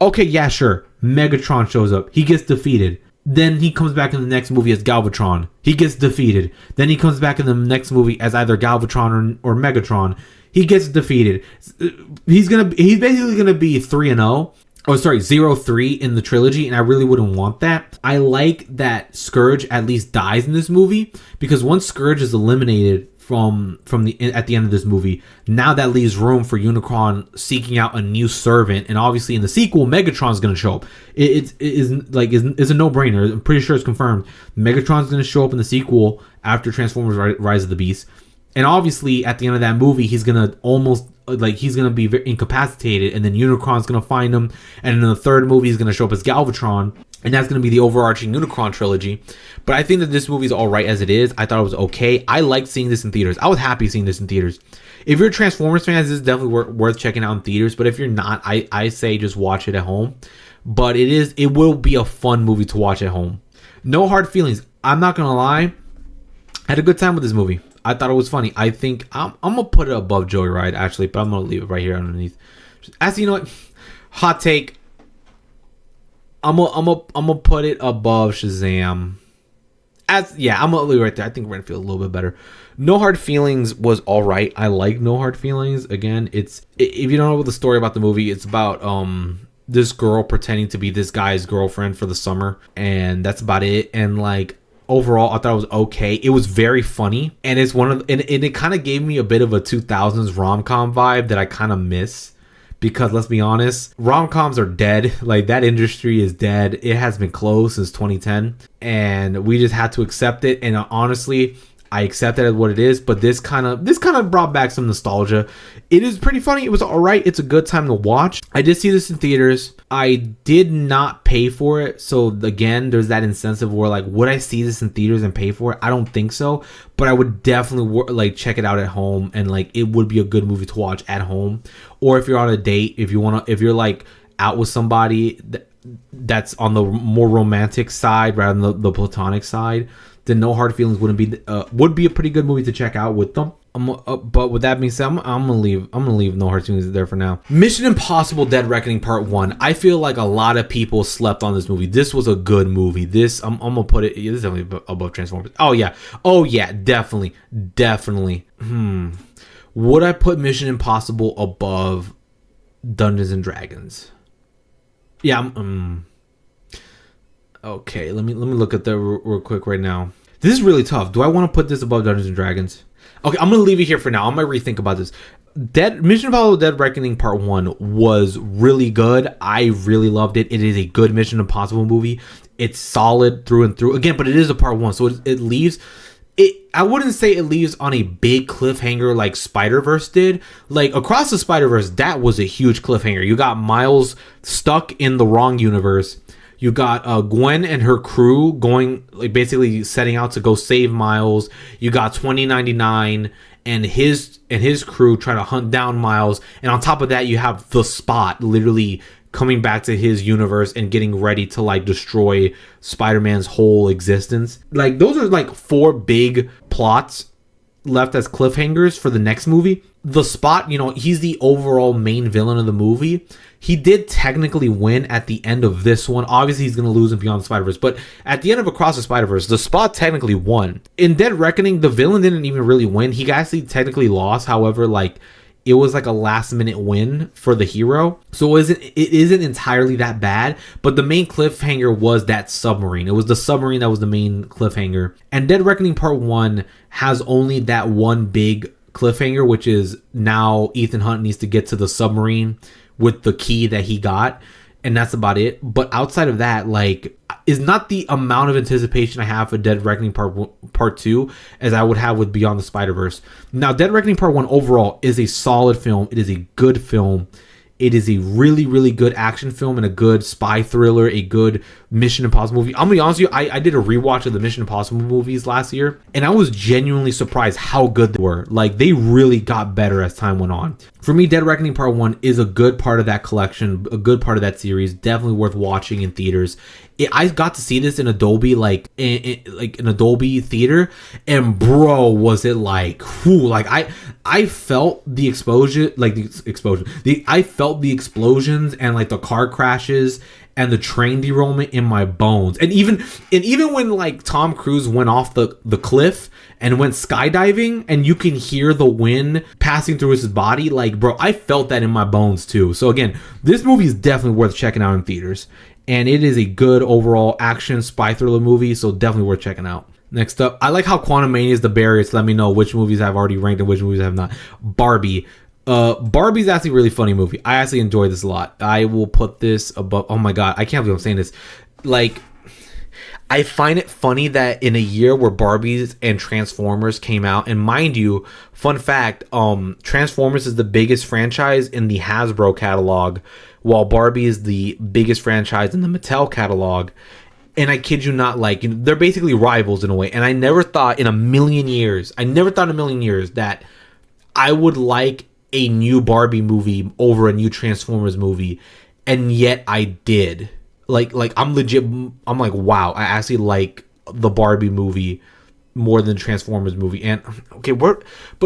okay, yeah, sure, Megatron shows up, he gets defeated, then he comes back in the next movie as Galvatron, he gets defeated, then he comes back in the next movie as either Galvatron or Megatron, he gets defeated. He's basically gonna be 3-0. Oh, sorry, 0-3 in the trilogy, and I really wouldn't want that. I like that Scourge at least dies in this movie, because once Scourge is eliminated at the end of this movie, now that leaves room for Unicron seeking out a new servant, and obviously in the sequel, Megatron's going to show up. It's a no-brainer. I'm pretty sure it's confirmed. Megatron's going to show up in the sequel after Transformers Rise of the Beast, and obviously at the end of that movie, he's going to be very incapacitated, and then Unicron's going to find him, and in the third movie, he's going to show up as Galvatron, and that's going to be the overarching Unicron trilogy. But I think that this movie's all right as it is. I thought it was okay. I liked seeing this in theaters. I was happy seeing this in theaters. If you're Transformers fans, this is definitely worth checking out in theaters. But if you're not, I say just watch it at home. But it will be a fun movie to watch at home. No hard feelings. I'm not going to lie. I had a good time with this movie. I thought it was funny. I think I'm going to put it above Joyride, actually. But I'm going to leave it right here underneath. Actually, you know what? Hot take. I'm gonna put it above Shazam I'm gonna leave it right there. I think Renfield a little bit better. No Hard Feelings was all right. I like No Hard Feelings. Again, if you don't know the story about the movie, it's about this girl pretending to be this guy's girlfriend for the summer, and that's about it. And like overall, I thought it was okay. It was very funny, and it's and it kind of gave me a bit of a 2000s rom-com vibe that I kind of miss. Because let's be honest, rom-coms are dead. Like, that industry is dead. It has been closed since 2010, and we just had to accept it. And honestly, I accept it as what it is. But this kind of brought back some nostalgia. It is pretty funny. It was all right. It's a good time to watch. I did see this in theaters. I did not pay for it. So again, there's that incentive where like, would I see this in theaters and pay for it? I don't think so. But I would definitely like check it out at home, and like it would be a good movie to watch at home. Or if you're on a date, if you're like out with somebody that's on the more romantic side rather than the platonic side, then No Hard Feelings would be a pretty good movie to check out with them. But with that being said, I'm gonna leave No Hard Feelings there for now. Mission Impossible: Dead Reckoning Part 1. I feel like a lot of people slept on this movie. This was a good movie. This I'm gonna put it. This is definitely above Transformers. Oh yeah, definitely. Would I put Mission Impossible above Dungeons and Dragons? Yeah. Okay, let me look at that real quick right now. This is really tough. Do I want to put this above Dungeons and Dragons? Okay, I'm gonna leave it here for now. I'm gonna rethink about this. Mission Impossible: Dead Reckoning Part 1 was really good. I really loved it. It is a good Mission Impossible movie. It's solid through and through. Again, but it is a Part 1, so it leaves. I wouldn't say it leaves on a big cliffhanger like Spider-Verse did. Like Across the Spider-Verse, that was a huge cliffhanger. You got Miles stuck in the wrong universe. You got Gwen and her crew going, like basically setting out to go save Miles. You got 2099 and his crew trying to hunt down Miles. And on top of that, you have the Spot literally coming back to his universe and getting ready to like destroy Spider-Man's whole existence. Like those are like 4 big plots left as cliffhangers for the next movie. The Spot, he's the overall main villain of the movie. He did technically win at the end of this one. Obviously, he's going to lose in Beyond the Spider-Verse. But at the end of Across the Spider-Verse, the Spot technically won. In Dead Reckoning, the villain didn't even really win. He actually technically lost. However, like, it was like a last-minute win for the hero. So it isn't entirely that bad. But the main cliffhanger was that submarine. It was the submarine that was the main cliffhanger. And Dead Reckoning Part 1 has only that one big cliffhanger, which is now Ethan Hunt needs to get to the submarine with the key that he got, and that's about it. But outside of that, like, is not the amount of anticipation I have for Dead Reckoning Part 2 as I would have with Beyond the Spider-Verse. Now, Dead Reckoning Part 1 overall is a solid film. It is a good film. It is a really, really good action film and a good spy thriller, a good Mission Impossible movie. I'm gonna be honest with you, I did a rewatch of the Mission Impossible movies last year, and I was genuinely surprised how good they were. Like, they really got better as time went on. For me, Dead Reckoning Part 1 is a good part of that collection, a good part of that series, definitely worth watching in theaters. I got to see this in Adobe, like in Adobe theater, and bro, was it like, whew, like I felt the explosion, I felt the explosions and like the car crashes and the train derailment in my bones. And even when like Tom Cruise went off the cliff and went skydiving and you can hear the wind passing through his body, like, bro, I felt that in my bones too. So again, this movie is definitely worth checking out in theaters. And it is a good overall action spy thriller movie, so definitely worth checking out. Next up, I like how Quantumania is the barrier to let me know which movies I've already ranked and which movies I have not. Barbie. Barbie's actually a really funny movie. I actually enjoy this a lot. I will put this above. Oh my god, I can't believe I'm saying this. Like, I find it funny that in a year where Barbies and Transformers came out, and mind you, fun fact, Transformers is the biggest franchise in the Hasbro catalog, while Barbie is the biggest franchise in the Mattel catalog. And I kid you not, like, they're basically rivals in a way. And I never thought in a million years that I would like a new Barbie movie over a new Transformers movie. And yet I did. Like I'm legit, I'm like, wow, I actually like the Barbie movie more than Transformers movie. And okay, but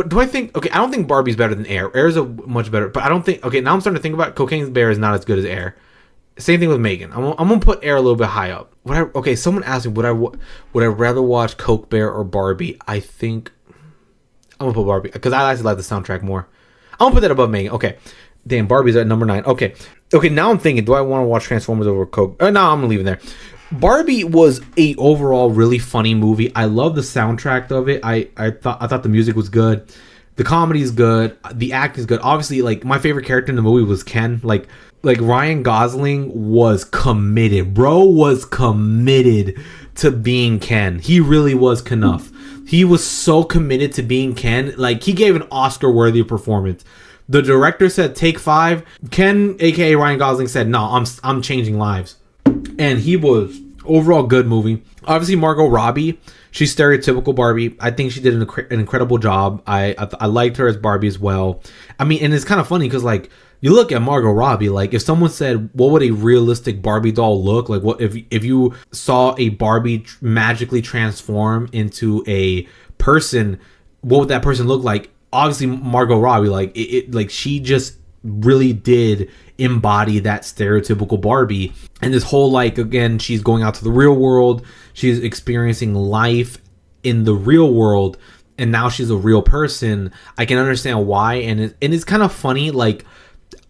do I think, okay, I don't think Barbie's better than Air. Air is a much better, but I don't think, okay, now I'm starting to think about Cocaine Bear is not as good as Air. Same thing with Megan. I'm gonna put Air a little bit high up. Okay, someone asked me would I rather watch Coke Bear or Barbie? I think I'm gonna put Barbie because I actually like the soundtrack more. I'm gonna put that above Megan. Okay, damn, Barbie's at number 9. Okay, now I'm thinking, do I want to watch Transformers over Coke? No, I'm gonna leave it there. Barbie was a overall really funny movie. I love the soundtrack of it. I thought the music was good. The comedy is good. The acting is good. Obviously, like, my favorite character in the movie was Ken. Like Ryan Gosling was committed. Bro was committed to being Ken. He really was Knuff. He was so committed to being Ken. Like, he gave an Oscar-worthy performance. The director said, take 5. Ken, aka Ryan Gosling, said, no, I'm changing lives. And he was overall good movie. Obviously, Margot Robbie, she's stereotypical Barbie. I think she did an incredible job. I liked her as Barbie as well. I mean, and it's kind of funny because, like, you look at Margot Robbie, like, if someone said, what would a realistic Barbie doll look like? What if you saw a Barbie magically transform into a person, what would that person look like? Obviously, Margot Robbie, like, like, she just really did embody that stereotypical Barbie. And this whole, like, again, she's going out to the real world, she's experiencing life in the real world, and now she's a real person. I can understand why, and it's kind of funny. Like,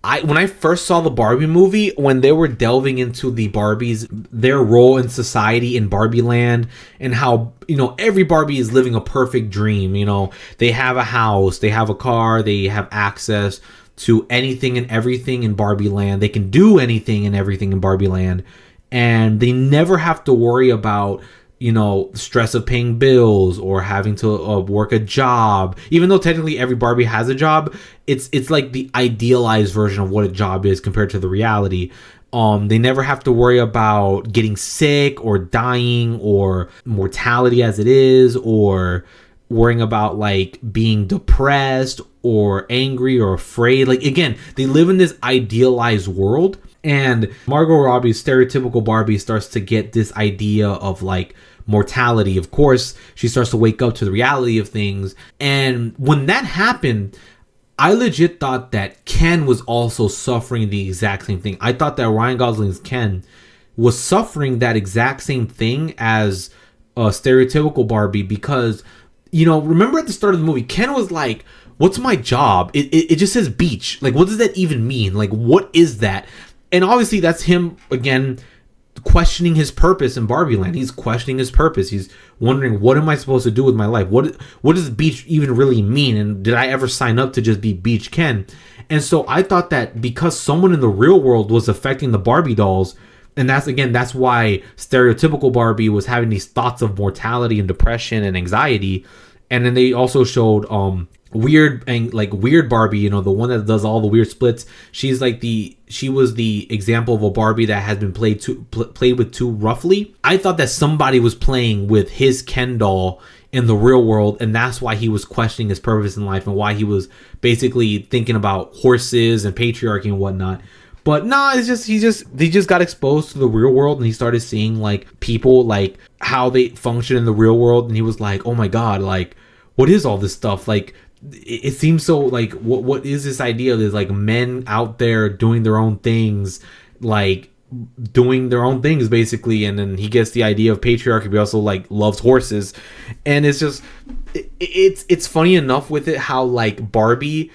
when I first saw the Barbie movie, when they were delving into the Barbies, their role in society in Barbie land, and how, you know, every Barbie is living a perfect dream. You know, they have a house, they have a car, they have access to anything and everything in Barbie land. They can do anything and everything in Barbie land, and they never have to worry about, you know, stress of paying bills or having to work a job. Even though technically every Barbie has a job, it's like the idealized version of what a job is compared to the reality. They never have to worry about getting sick or dying or mortality as it is, or worrying about, like, being depressed or angry or afraid. Like, again, they live in this idealized world, and Margot Robbie's stereotypical Barbie starts to get this idea of, like, mortality. Of course, she starts to wake up to the reality of things. And when that happened, I legit thought that Ken was also suffering the exact same thing. I thought that Ryan Gosling's Ken was suffering that exact same thing as a stereotypical Barbie, because, you know, remember at the start of the movie, Ken was like, what's my job? It just says beach. Like, what does that even mean? Like, what is that? And obviously that's him, again, questioning his purpose in Barbie land. He's questioning his purpose. He's wondering, what am I supposed to do with my life? What does beach even really mean? And did I ever sign up to just be Beach Ken? And so I thought that because someone in the real world was affecting the Barbie dolls, and that's why stereotypical Barbie was having these thoughts of mortality and depression and anxiety. And then they also showed weird Barbie, you know, the one that does all the weird splits. She was the example of a Barbie that has been played with too roughly. I thought that somebody was playing with his Ken doll in the real world, and that's why he was questioning his purpose in life and why he was basically thinking about horses and patriarchy and whatnot. But nah, he just got exposed to the real world, and he started seeing, like, people, like, how they function in the real world, and he was like, oh my god, like, what is all this stuff? Like, it seems so, like, what is this idea of this, like, men out there doing their own things, like, doing their own things basically. And then he gets the idea of patriarchy, but also, like, loves horses. And it's just, it's funny enough with it how, like, Barbie,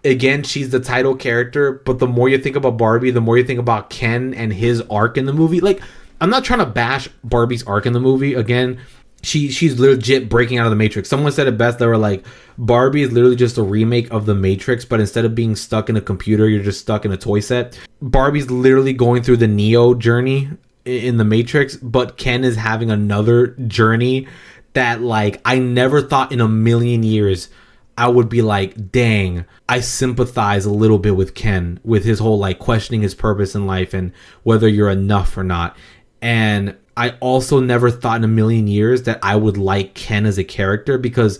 again, she's the title character, but the more you think about Barbie, the more you think about Ken and his arc in the movie. Like, I'm not trying to bash Barbie's arc in the movie. Again, she's legit breaking out of the Matrix. Someone said it best. They were like, Barbie is literally just a remake of the Matrix, but instead of being stuck in a computer, you're just stuck in a toy set. Barbie's literally going through the Neo journey in the Matrix, but Ken is having another journey that, like, I never thought in a million years I would be like, dang, I sympathize a little bit with Ken, with his whole, like, questioning his purpose in life and whether you're enough or not. And I also never thought in a million years that I would like Ken as a character, because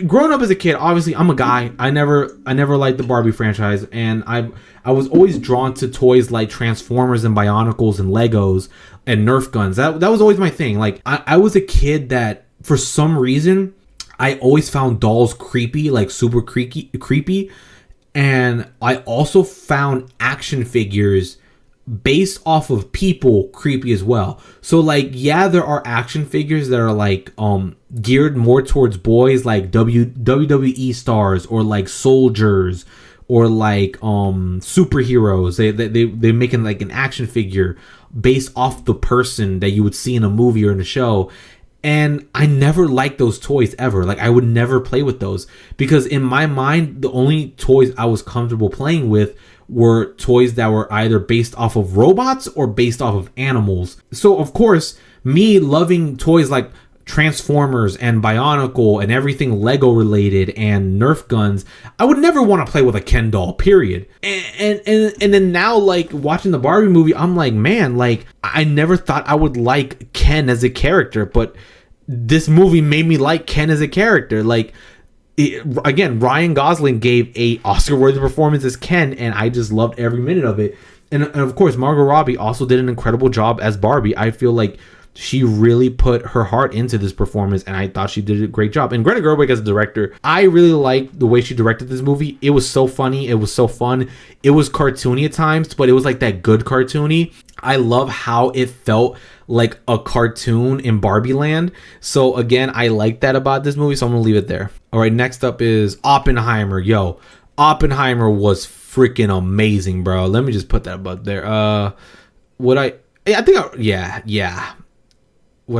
growing up as a kid, obviously I'm a guy. I never liked the Barbie franchise, and I was always drawn to toys like Transformers and Bionicles and Legos and Nerf guns. That was always my thing. Like, I was a kid that, for some reason, I always found dolls creepy, like super creepy. And I also found action figures based off of people creepy as well. So like, yeah, there are action figures that are like geared more towards boys, like WWE stars or like soldiers or like superheroes. They're making like an action figure based off the person that you would see in a movie or in a show. And I never liked those toys ever. Like, I would never play with those because in my mind, the only toys I was comfortable playing with were toys that were either based off of robots or based off of animals. So of course, me loving toys like Transformers and Bionicle and everything Lego related and Nerf guns, I would never want to play with a Ken doll, period. And then now, like, watching the Barbie movie, I'm like, man, like, I never thought I would like Ken as a character, but this movie made me like Ken as a character. Like, again, Ryan Gosling gave a Oscar-worthy performance as Ken, and I just loved every minute of it. And of course, Margot Robbie also did an incredible job as Barbie. I feel like she really put her heart into this performance, and I thought she did a great job. And Greta Gerwig as a director, I really liked the way she directed this movie. It was so funny. It was so fun. It was cartoony at times, but it was like that good cartoony. I love how it felt like a cartoon in Barbie Land. So again, I like that about this movie, so I'm gonna leave it there. All right, next up is Oppenheimer. Yo, Oppenheimer was freaking amazing, bro. Let me just put that up there. Would I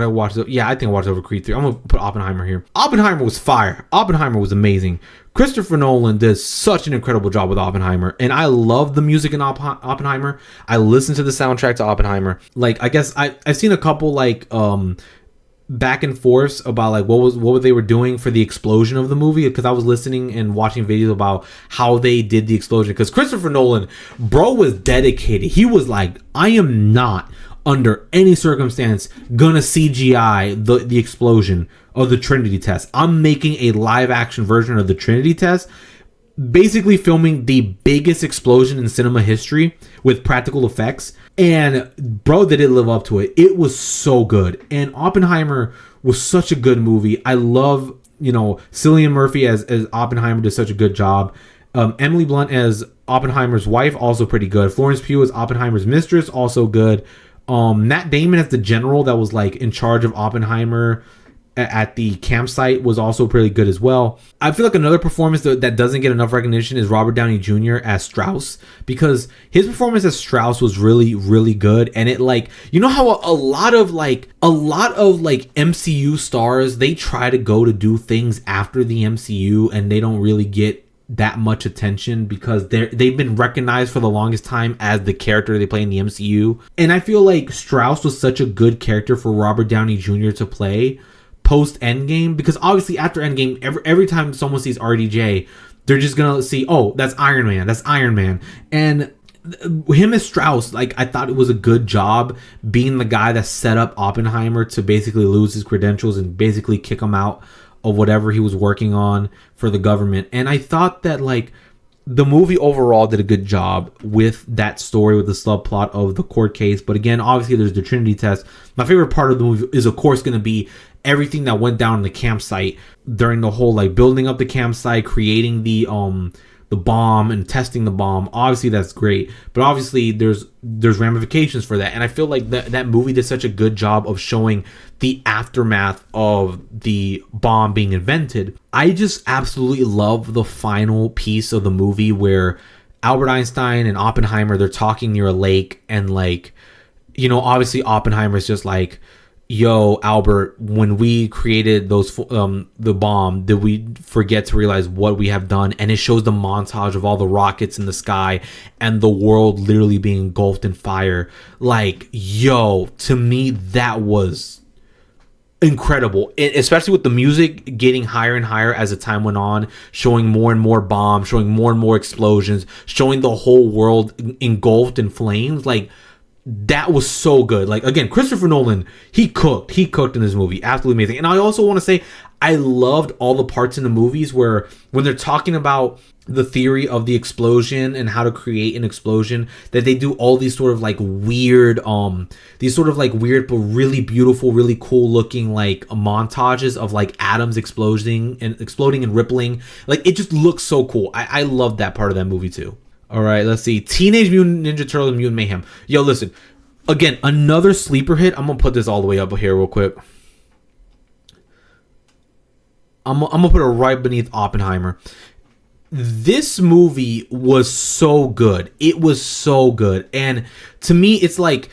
watch it? Yeah, I think I watched it over Creed 3. I'm gonna put Oppenheimer here. Oppenheimer was fire. Oppenheimer was amazing. Christopher Nolan did such an incredible job with Oppenheimer, and I love the music in Oppenheimer. I listened to the soundtrack to Oppenheimer. Like, I guess I've seen a couple like back and forths about like what they were doing for the explosion of the movie, because I was listening and watching videos about how they did the explosion. Because Christopher Nolan, bro, was dedicated. He was like, I am not under any circumstance gonna CGI the explosion of the Trinity test. I'm making a live action version of the Trinity test, basically filming the biggest explosion in cinema history with practical effects. And bro, they did live up to it. It was so good. And Oppenheimer was such a good movie. I love, Cillian Murphy as Oppenheimer did such a good job. Emily Blunt as Oppenheimer's wife, also pretty good. Florence Pugh as Oppenheimer's mistress, also good. Matt Damon as the general that was like in charge of Oppenheimer at the campsite was also pretty good as well. I feel like another performance that doesn't get enough recognition is Robert Downey Jr. as Strauss, because his performance as Strauss was really, really good. And it, like, how a lot of MCU stars, they try to go to do things after the MCU and they don't really get that much attention because they've been recognized for the longest time as the character they play in the MCU. And I feel like Strauss was such a good character for Robert Downey Jr. to play post Endgame, because obviously after Endgame, every time someone sees RDJ, they're just gonna see, oh, that's Iron Man. And him as Strauss, like, I thought it was a good job being the guy that set up Oppenheimer to basically lose his credentials and basically kick him out of whatever he was working on for the government. And I thought that, like, the movie overall did a good job with that story, with the subplot of the court case. But again, obviously there's the Trinity test. My favorite part of the movie is, of course, going to be everything that went down in the campsite during the whole, like, building up the campsite, creating the bomb and testing the bomb. Obviously that's great, but obviously there's ramifications for that. And I feel like that movie did such a good job of showing the aftermath of the bomb being invented. I just absolutely love the final piece of the movie where Albert Einstein and Oppenheimer, they're talking near a lake, and, like, obviously Oppenheimer's just like, yo, Albert, when we created the bomb, did we forget to realize what we have done? And it shows the montage of all the rockets in the sky and the world literally being engulfed in fire. Like, yo, to me, that was incredible, especially with the music getting higher and higher as the time went on, showing more and more bombs, showing more and more explosions, showing the whole world engulfed in flames. Like, that was so good. Like, again, Christopher Nolan, he cooked in this movie. Absolutely amazing. And I also want to say, I loved all the parts in the movies where when they're talking about the theory of the explosion and how to create an explosion, that they do all these sort of like weird but really beautiful, really cool looking, like, montages of, like, atoms exploding and rippling. Like, it just looks so cool. I love that part of that movie too. All right, let's see. Teenage Mutant Ninja Turtles Mutant Mayhem. Yo, listen. Again, another sleeper hit. I'm going to put this all the way up here real quick. I'm going to put it right beneath Oppenheimer. This movie was so good. It was so good. And to me, it's like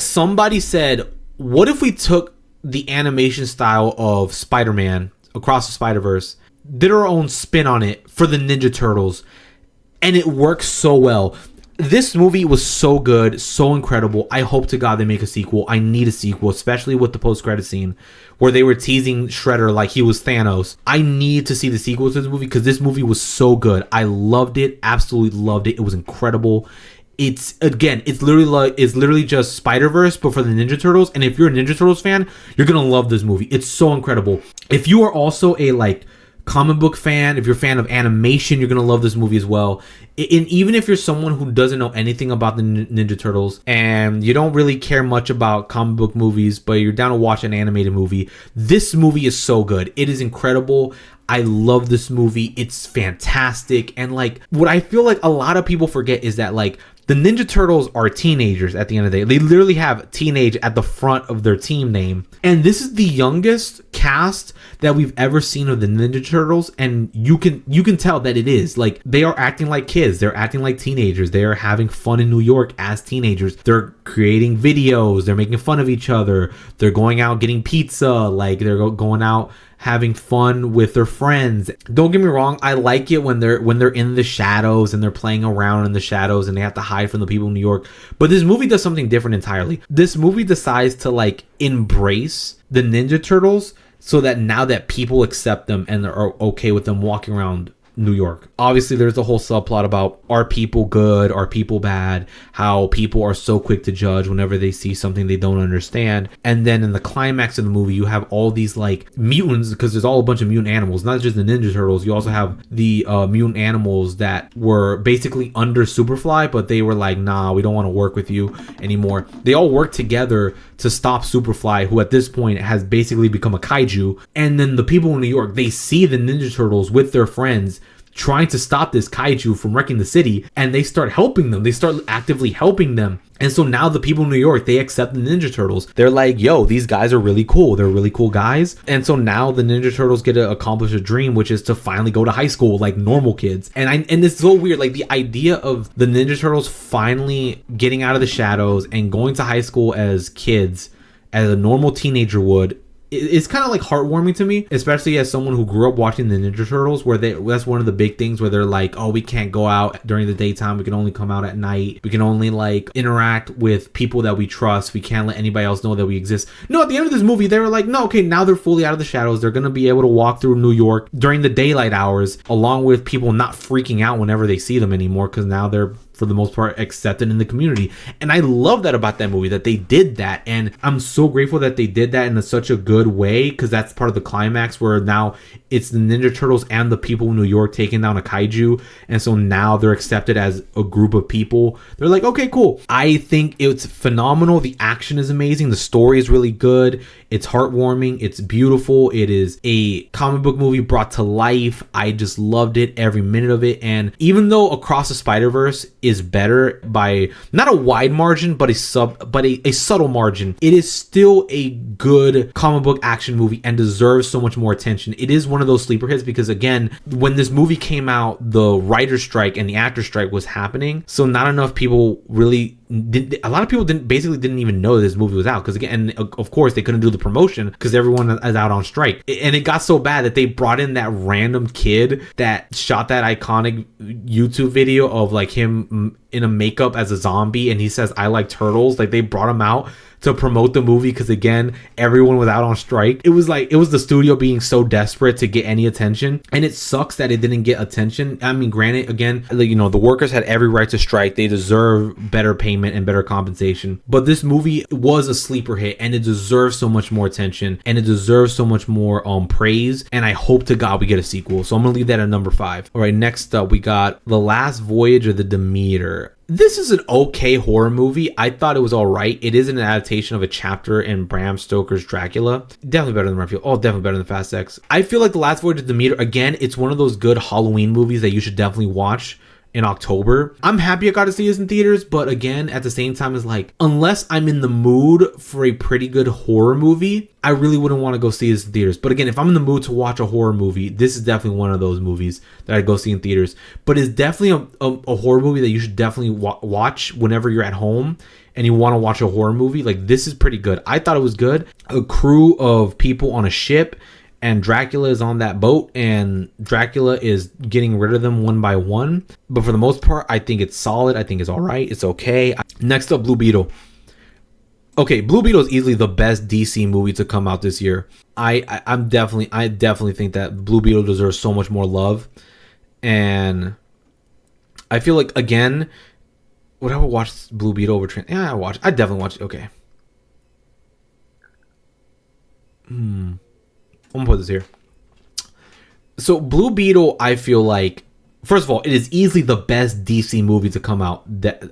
somebody said, what if we took the animation style of Spider-Man Across the Spider-Verse, did our own spin on it for the Ninja Turtles, and it works so well. This movie was so good, so incredible. I hope to God they make a sequel. I need a sequel, especially with the post-credit scene where they were teasing Shredder like he was Thanos. I need to see the sequel to this movie because this movie was so good. I loved it, absolutely loved it. It was incredible. It's literally just Spider-Verse, but for the Ninja Turtles. And if you're a Ninja Turtles fan, you're gonna love this movie. It's so incredible. If you are also a comic book fan, if you're a fan of animation, you're gonna love this movie as well. And even if you're someone who doesn't know anything about the Ninja Turtles and you don't really care much about comic book movies, but you're down to watch an animated movie, this movie is so good. It is incredible. I love this movie. It's fantastic. And what I feel like a lot of people forget is that the Ninja Turtles are teenagers at the end of the day. They literally have teenage at the front of their team name. And this is the youngest cast that we've ever seen of the Ninja Turtles. And you can tell that it is. They are acting like kids. They're acting like teenagers. They are having fun in New York as teenagers. They're creating videos. They're making fun of each other. They're going out getting pizza. They're going out having fun with their friends. Don't get me wrong, I like it when they're in the shadows and they're playing around in the shadows and they have to hide from the people in New York. But this movie does something different entirely. This movie decides to embrace the Ninja Turtles so that now that people accept them and are okay with them walking around New York. Obviously, there's a whole subplot about are people good, are people bad, how people are so quick to judge whenever they see something they don't understand. And then in the climax of the movie, you have all these mutants, because there's all a bunch of mutant animals, not just the Ninja Turtles. You also have the mutant animals that were basically under Superfly, but they were like, nah, we don't want to work with you anymore. They all work together to stop Superfly, who at this point has basically become a kaiju. And then the people in New York, they see the Ninja Turtles with their friends trying to stop this kaiju from wrecking the city, and they start helping them. They start actively helping them. And so now the people in New York, they accept the Ninja Turtles. They're like, yo, these guys are really cool. They're really cool guys. And so now the Ninja Turtles get to accomplish a dream, which is to finally go to high school like normal kids. And it's so weird. The idea of the Ninja Turtles finally getting out of the shadows and going to high school as kids, as a normal teenager would, it's kind of heartwarming to me, especially as someone who grew up watching the Ninja Turtles, where that's one of the big things where they're like, oh, we can't go out during the daytime. We can only come out at night. We can only interact with people that we trust. We can't let anybody else know that we exist. No, at the end of this movie, they were like, no, okay, now they're fully out of the shadows. They're going to be able to walk through New York during the daylight hours, along with people not freaking out whenever they see them anymore, because now they're, for the most part, accepted in the community. And I love that about that movie, that they did that. And I'm so grateful that they did that in such a good way, because that's part of the climax where now it's the Ninja Turtles and the people in New York taking down a kaiju. And so now they're accepted as a group of people. They're like, okay, cool. I think it's phenomenal. The action is amazing. The story is really good. It's heartwarming. It's beautiful. It is a comic book movie brought to life. I just loved it, every minute of it. And even though Across the Spider-Verse is better by not a wide margin, but a subtle margin, it is still a good comic book action movie and deserves so much more attention. It is one of those sleeper hits because, again, when this movie came out, the writer's strike and the actor's strike was happening, so not enough people really a lot of people didn't even know this movie was out, because again, and of course they couldn't do the promotion because everyone is out on strike. And it got so bad that they brought in that random kid that shot that iconic YouTube video of him in a makeup as a zombie, and he says, I like turtles. They brought him out to promote the movie because, again, everyone was out on strike. It was the studio being so desperate to get any attention, and it sucks that it didn't get attention. I mean, granted, again, the workers had every right to strike. They deserve better payment and better compensation, but this movie was a sleeper hit, and it deserves so much more attention, and it deserves so much more praise, and I hope to God we get a sequel. So I'm gonna leave that at number 5. All right, next up we got The Last Voyage of the Demeter. This is an okay horror movie. I thought it was all right. It is an adaptation of a chapter in Bram Stoker's Dracula. Definitely better than Renfield. Oh, definitely better than Fast X. I feel like The Last Voyage of Demeter, again, it's one of those good Halloween movies that you should definitely watch in October. I'm happy I got to see this in theaters, but again, at the same time, it's like, unless I'm in the mood for a pretty good horror movie, I really wouldn't want to go see this in theaters. But again, if I'm in the mood to watch a horror movie, this is definitely one of those movies that I'd go see in theaters. But it's definitely a horror movie that you should definitely watch whenever you're at home and you want to watch a horror movie. Like, this is pretty good. I thought it was good. A crew of people on a ship, and Dracula is on that boat, and Dracula is getting rid of them one by one. But for the most part, I think it's solid. I think it's all right. It's okay. Next up, Blue Beetle. Okay, Blue Beetle is easily the best DC movie to come out this year. I definitely think that Blue Beetle deserves so much more love. And I feel like, again, would I watch Blue Beetle over Yeah, I definitely watched it. Okay. I'm gonna put this here. So Blue Beetle, I feel like, first of all, it is easily the best DC movie to come out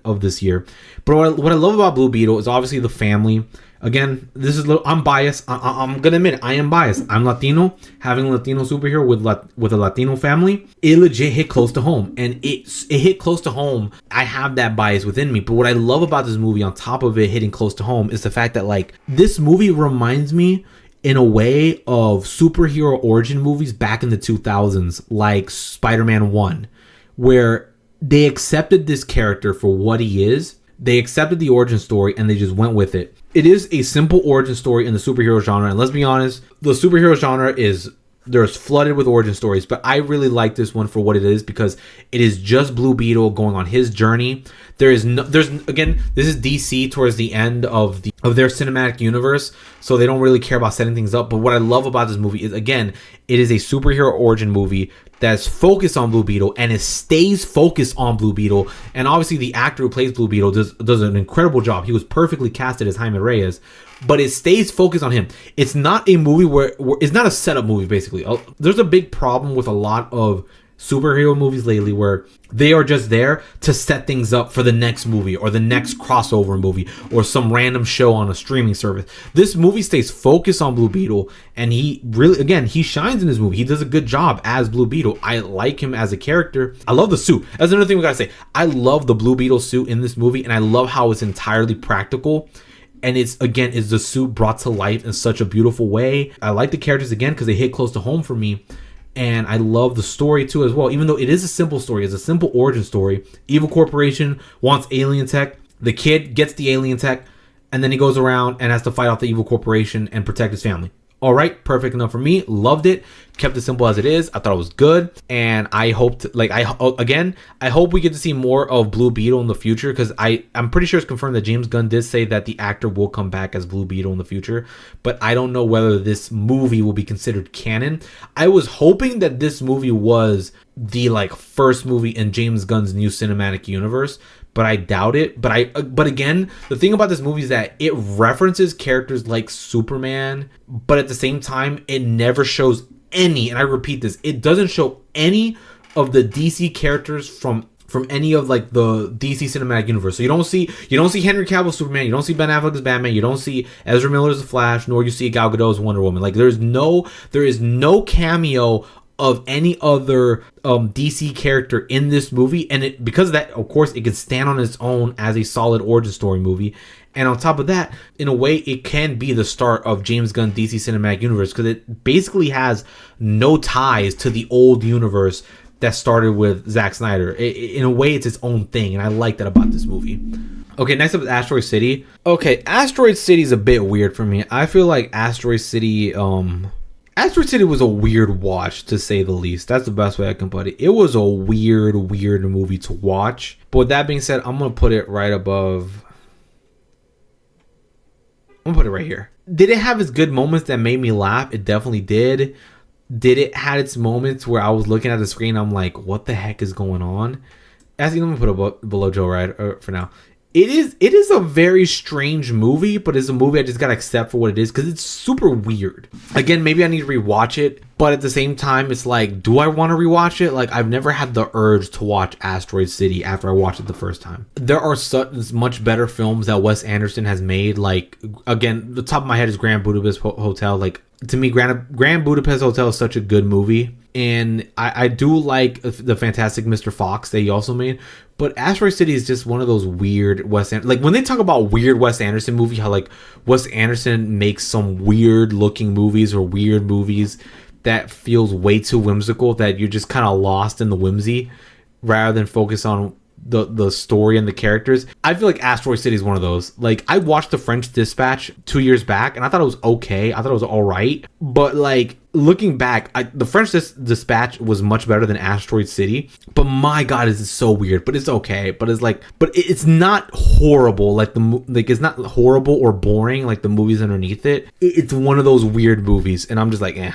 of this year. But what I love about Blue Beetle is obviously the family. Again, this is I'm biased. I'm gonna admit it, I am biased. I'm Latino. Having a Latino superhero with a Latino family, it legit hit close to home, and it hit close to home. I have that bias within me. But what I love about this movie, on top of it hitting close to home, is the fact that, like, this movie reminds me in a way of superhero origin movies back in the 2000s, like Spider-Man 1, where they accepted this character for what he is. They accepted the origin story and they just went with it. It is a simple origin story in the superhero genre, and let's be honest, the superhero genre there's flooded with origin stories, but I really like this one for what it is, because it is just Blue Beetle going on his journey. Again, this is DC towards the end of their cinematic universe, so they don't really care about setting things up. But what I love about this movie is, again, it is a superhero origin movie that's focused on Blue Beetle, and it stays focused on Blue Beetle. And obviously the actor who plays Blue Beetle does an incredible job. He was perfectly casted as Jaime Reyes, but it stays focused on him. It's not a movie where it's not a setup movie, basically. There's a big problem with a lot of superhero movies lately where they are just there to set things up for the next movie or the next crossover movie or some random show on a streaming service. This movie stays focused on Blue Beetle, and he shines in this movie. He does a good job as Blue Beetle. I like him as a character. I love the suit. That's another thing we gotta say. I love the Blue Beetle suit in this movie, and I love how it's entirely practical. And it's the suit brought to life in such a beautiful way. I like the characters, again, because they hit close to home for me. And I love the story too as well. Even though it is a simple story, it's a simple origin story. Evil corporation wants alien tech. The kid gets the alien tech, and then he goes around and has to fight off the evil corporation and protect his family. All right, perfect enough for me. Loved it. Kept it simple as it is. I thought it was good, and I hope we get to see more of Blue Beetle in the future, because I'm pretty sure it's confirmed that James Gunn did say that the actor will come back as Blue Beetle in the future, but I don't know whether this movie will be considered canon. I was hoping that this movie was the first movie in James Gunn's new cinematic universe, but I doubt it. But again, the thing about this movie is that it references characters like Superman, but at the same time, it never shows any, and I repeat this, it doesn't show any of the DC characters from any of the DC cinematic universe. So you don't see Henry Cavill's Superman, you don't see Ben Affleck's Batman, you don't see Ezra Miller's The Flash, nor you see Gal Gadot's Wonder Woman. There is no cameo of any other DC character in this movie, and because of that, of course, it can stand on its own as a solid origin story movie. And on top of that, in a way, it can be the start of James Gunn's DC Cinematic Universe, because it basically has no ties to the old universe that started with Zack Snyder. In a way, it's its own thing, and I like that about this movie. Okay, next up is Asteroid City. Okay, Asteroid City is a bit weird for me. I feel like Asteroid City was a weird watch, to say the least. That's the best way I can put it. It was a weird movie to watch. But with that being said, I'm going to put it right above. I'm going to put it right here. Did it have its good moments that made me laugh? It definitely did. Did it had its moments where I was looking at the screen, I'm like, what the heck is going on? Actually, let me put it below Joe Ride for now. It is a very strange movie, but it's a movie I just gotta accept for what it is, because it's super weird. Again, maybe I need to rewatch it, but at the same time, it's like, do I want to rewatch it? I've never had the urge to watch Asteroid City after I watched it the first time. There are such much better films that Wes Anderson has made. Again, the top of my head is Grand Budapest Hotel. To me, Grand Budapest Hotel is such a good movie. And I do like the Fantastic Mr. Fox that he also made. But Asteroid City is just one of those weird like when they talk about weird Wes Anderson movie, how like Wes Anderson makes some weird looking movies or weird movies that feels way too whimsical, that you're just kind of lost in the whimsy rather than focus on the story and the characters. I feel like Asteroid City is one of those. Like, I watched The French Dispatch 2 years back and I thought it was okay. I thought it was all right. But like, looking back, The French Dispatch was much better than Asteroid City. But my God, is it so weird? But it's okay. But it's like, but it's not horrible. Like it's not horrible or boring like the movies underneath it. It's one of those weird movies, and I'm just like, eh.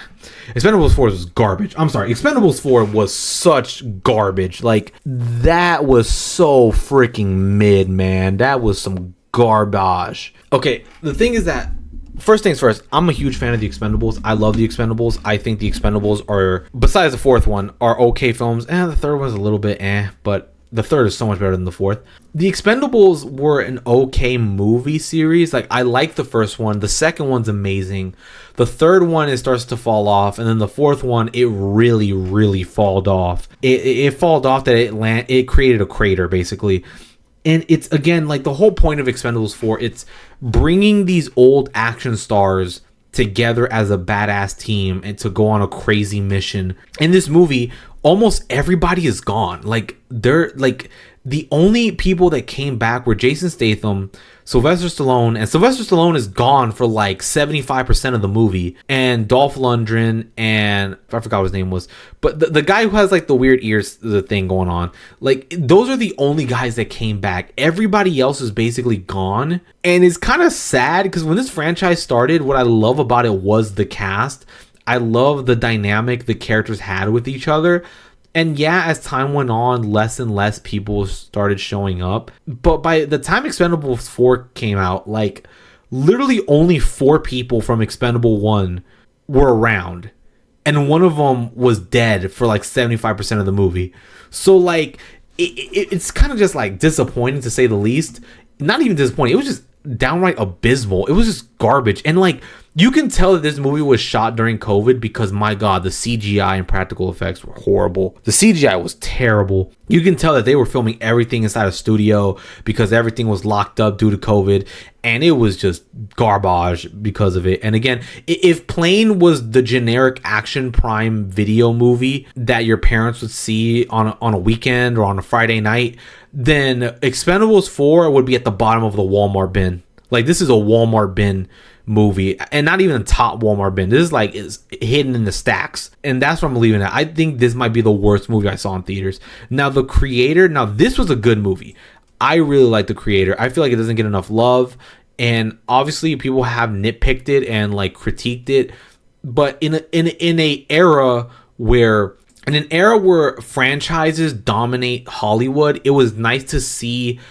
Expendables 4 was garbage. I'm sorry, Expendables 4 was such garbage. Like, that was so freaking mid, man. That was some garbage. Okay, the thing is that, first things first, I'm a huge fan of the Expendables. I love the Expendables. I think the Expendables are, besides the fourth one, are okay films. The third one's a little bit but the third is so much better than the fourth. The Expendables were an okay movie series. Like, I like the first one. The second one's amazing. The third one, it starts to fall off. And then the fourth one, it really, really falled off. It falled off that it created a crater, basically. And it's, again, like the whole point of Expendables 4, it's bringing these old action stars together as a badass team and to go on a crazy mission. In this movie, almost everybody is gone. Like, they're like, the only people that came back were Jason Statham, Sylvester Stallone, and Sylvester Stallone is gone for like 75% of the movie, and Dolph Lundgren, and I forgot what his name was, but the guy who has like the weird ears, the thing going on, like, those are the only guys that came back. Everybody else is basically gone, and it's kind of sad because when this franchise started, what I love about it was the cast. I love the dynamic the characters had with each other. And yeah, as time went on, less and less people started showing up. But by the time Expendables 4 came out, like, literally only 4 people from Expendable 1 were around. And one of them was dead for like 75% of the movie. So like, it's kind of just like disappointing, to say the least. Not even disappointing. It was just downright abysmal. It was just garbage. And like, you can tell that this movie was shot during COVID because, my God, the CGI and practical effects were horrible. The CGI was terrible. You can tell that they were filming everything inside a studio because everything was locked up due to COVID, and it was just garbage because of it. And again, if Plane was the generic Action Prime Video movie that your parents would see on a weekend or on a Friday night, then Expendables 4 would be at the bottom of the Walmart bin. Like, this is a Walmart bin movie, and not even a top Walmart bin. This is hidden in the stacks, and that's where I'm leaving it. I think this might be the worst movie I saw in theaters. Now, The Creator, this was a good movie. I really like The Creator. I feel like it doesn't get enough love, and obviously people have nitpicked it and like critiqued it, but in an era where franchises dominate Hollywood, it was nice to see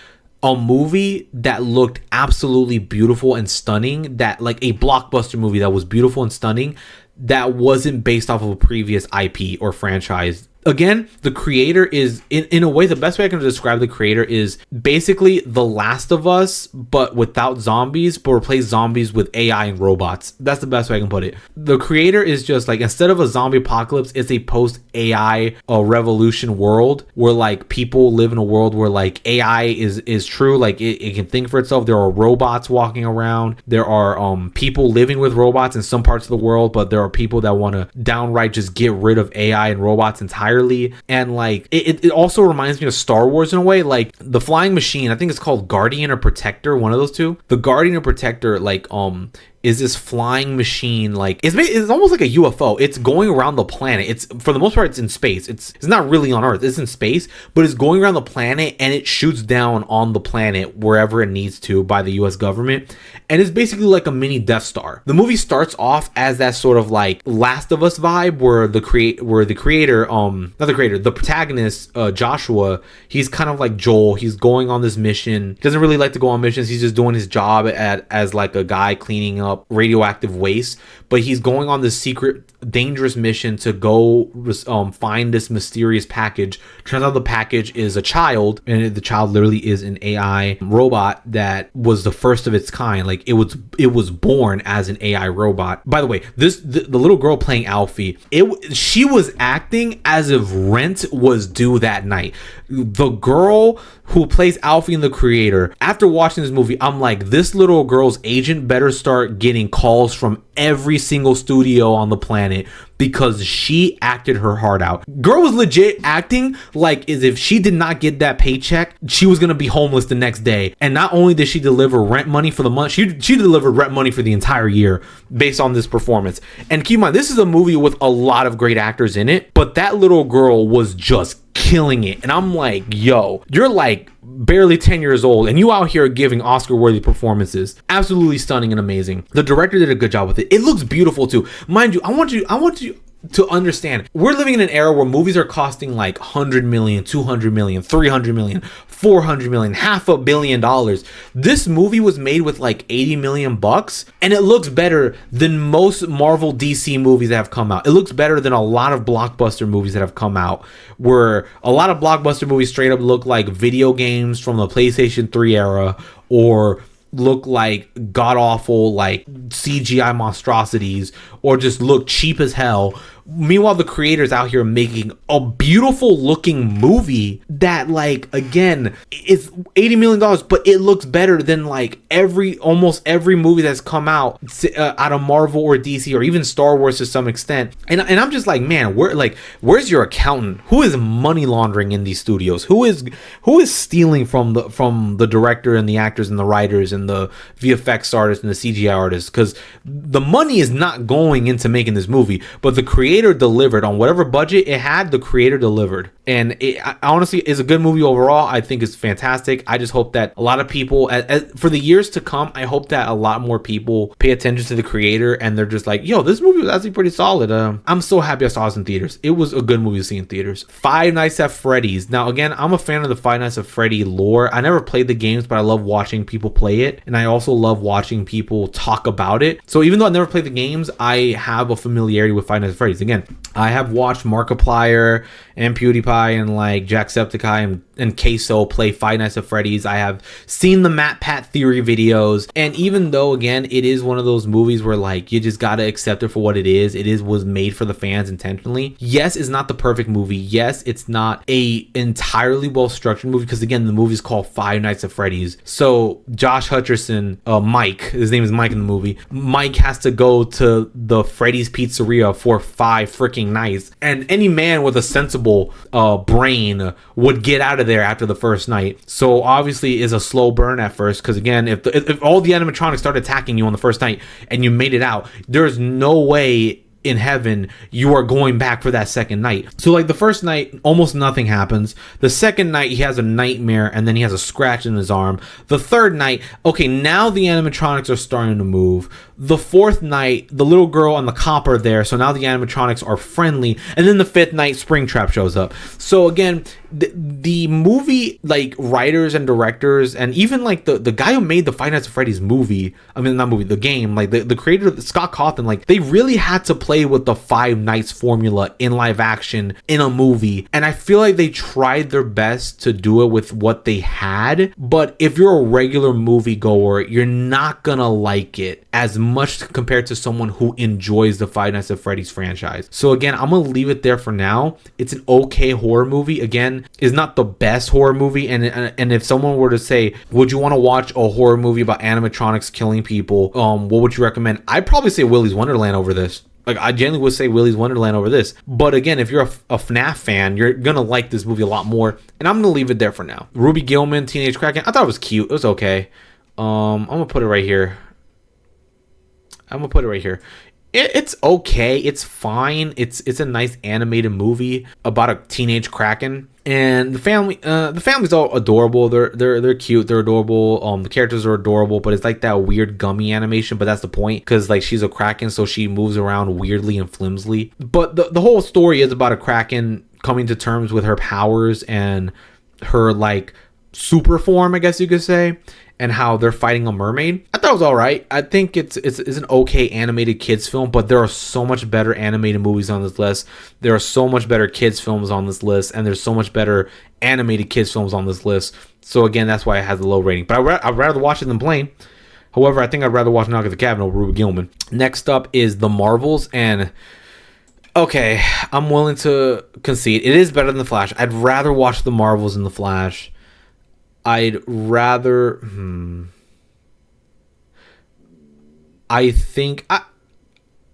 a movie that looked absolutely beautiful and stunning, that like a blockbuster movie that was beautiful and stunning, that wasn't based off of a previous IP or franchise. Again, The Creator is, in a way, the best way I can describe The Creator is basically The Last of Us, but without zombies, but replace zombies with AI and robots. That's the best way I can put it. The Creator is just like, instead of a zombie apocalypse, it's a post-AI revolution world where like people live in a world where like AI is true. Like, it can think for itself. There are robots walking around. There are people living with robots in some parts of the world, but there are people that want to downright just get rid of AI and robots entirely. And like, it also reminds me of Star Wars in a way. Like, the flying machine, I think it's called Guardian or Protector, one of those two. The Guardian or Protector, like, is this flying machine, like, it's almost like a UFO. It's going around the planet. It's, for the most part, it's in space. It's not really on Earth. It's in space, but it's going around the planet, and it shoots down on the planet wherever it needs to by the US government. And it's basically like a mini Death Star. The movie starts off as that sort of like Last of Us vibe, where the protagonist, Joshua, he's kind of like Joel. He's going on this mission. He doesn't really like to go on missions. He's just doing his job as like a guy cleaning up up radioactive waste, but he's going on this secret dangerous mission to go find this mysterious package. Turns out the package is a child, and the child literally is an AI robot that was the first of its kind. Like it was born as an AI robot. By the way, the little girl playing Alfie, she was acting as if rent was due that night. The girl who plays Alfie in The Creator, after watching this movie, I'm like, this little girl's agent better start getting calls from every single studio on the planet, because she acted her heart out. Girl was legit acting like as if she did not get that paycheck, she was gonna be homeless the next day. And not only did she deliver rent money for the month, she delivered rent money for the entire year based on this performance. And keep in mind, this is a movie with a lot of great actors in it, but that little girl was just killing it. And I'm like, yo, you're like barely 10 years old and you out here giving Oscar-worthy performances. Absolutely stunning and amazing. The director did a good job with it. It looks beautiful too. Mind you, I want you to understand, we're living in an era where movies are costing like 100 million, 200 million, 300 million, 400 million, $500 million. This movie was made with like 80 million bucks, and it looks better than most Marvel DC movies that have come out. It looks better than a lot of blockbuster movies that have come out, where a lot of blockbuster movies straight up look like video games from the PlayStation 3 era, or look like god awful like CGI monstrosities, or just look cheap as hell. Meanwhile, the creators out here making a beautiful looking movie that, like, again, is $80 million, but it looks better than like almost every movie that's come out of Marvel or DC or even Star Wars to some extent. And I'm just like, man, where's your accountant? Who is money laundering in these studios? Who is stealing from the director and the actors and the writers and the VFX artists and the CGI artists? Because the money is not going into making this movie, but the creator delivered on whatever budget it had. The creator delivered, and it honestly is a good movie overall. I think it's fantastic. I just hope that a lot of people, for the years to come, I hope that a lot more people pay attention to the creator and they're just like, yo, this movie was actually pretty solid. I'm so happy I saw this in theaters. It was a good movie to see in theaters. Five Nights at Freddy's. Now again, I'm a fan of the Five Nights at Freddy lore. I never played the games, but I love watching people play it, and I also love watching people talk about it. So even though I never played the games, I have a familiarity with Five Nights at Freddy's. Again, I have watched Markiplier and PewDiePie and like Jacksepticeye and Queso play Five Nights at Freddy's. I have seen the Matt Pat Theory videos, and even though again it is one of those movies where like you just gotta accept it for what it is. It was made for the fans intentionally. Yes, it's not the perfect movie. Yes, it's not a entirely well structured movie, because again the movie's called Five Nights at Freddy's. So Josh Hutcherson, Mike, his name is Mike in the movie. Mike has to go to the Freddy's Pizzeria for 5 freaking nights, and any man with a sensible brain would get out of there after the first night. So obviously it's a slow burn at first, because again, if all the animatronics start attacking you on the first night and you made it out, there's no way in heaven you are going back for that second night. So like the first night almost nothing happens. The second night he has a nightmare and then he has a scratch in his arm. The third night, okay, now the animatronics are starting to move. The fourth night, the little girl and the cop are there, so now the animatronics are friendly. And then the fifth night, Springtrap shows up. So again, the movie, like, writers and directors, and even like the guy who made the Five Nights at Freddy's movie, I mean not movie, the game, like the creator, Scott Cawthon, like they really had to play with the Five Nights formula in live action in a movie, and I feel like they tried their best to do it with what they had. But if you're a regular moviegoer, you're not gonna like it as much compared to someone who enjoys the Five Nights at Freddy's franchise. So again, I'm gonna leave it there for now. It's an okay horror movie. Again, is not the best horror movie, and if someone were to say, would you want to watch a horror movie about animatronics killing people, what would you recommend? I'd probably say Willy's Wonderland over this. Like, I genuinely would say Willy's Wonderland over this. But again, if you're a FNAF fan, you're gonna like this movie a lot more, and I'm gonna leave it there for now. Ruby Gillman, Teenage Kraken, I thought it was cute. It was okay. I'm gonna put it right here. It's okay. It's fine. It's a nice animated movie about a teenage Kraken, and the family's all adorable. They're cute. They're adorable. The characters are adorable, but it's like that weird gummy animation. But that's the point, because like she's a Kraken, so she moves around weirdly and flimsily. But the whole story is about a Kraken coming to terms with her powers and her like super form, I guess you could say. and how they're fighting a mermaid. I thought it was all right. I think it's an okay animated kids film, but there are so much better animated movies on this list. There are so much better kids films on this list, and there's so much better animated kids films on this list. So again, that's why it has a low rating. But I'd rather watch it than Plane. However, I think I'd rather watch Knock at the Cabin over Ruby Gillman. Next up is The Marvels, and okay, I'm willing to concede it is better than The Flash. I'd rather watch The Marvels than The Flash. I'd rather. I think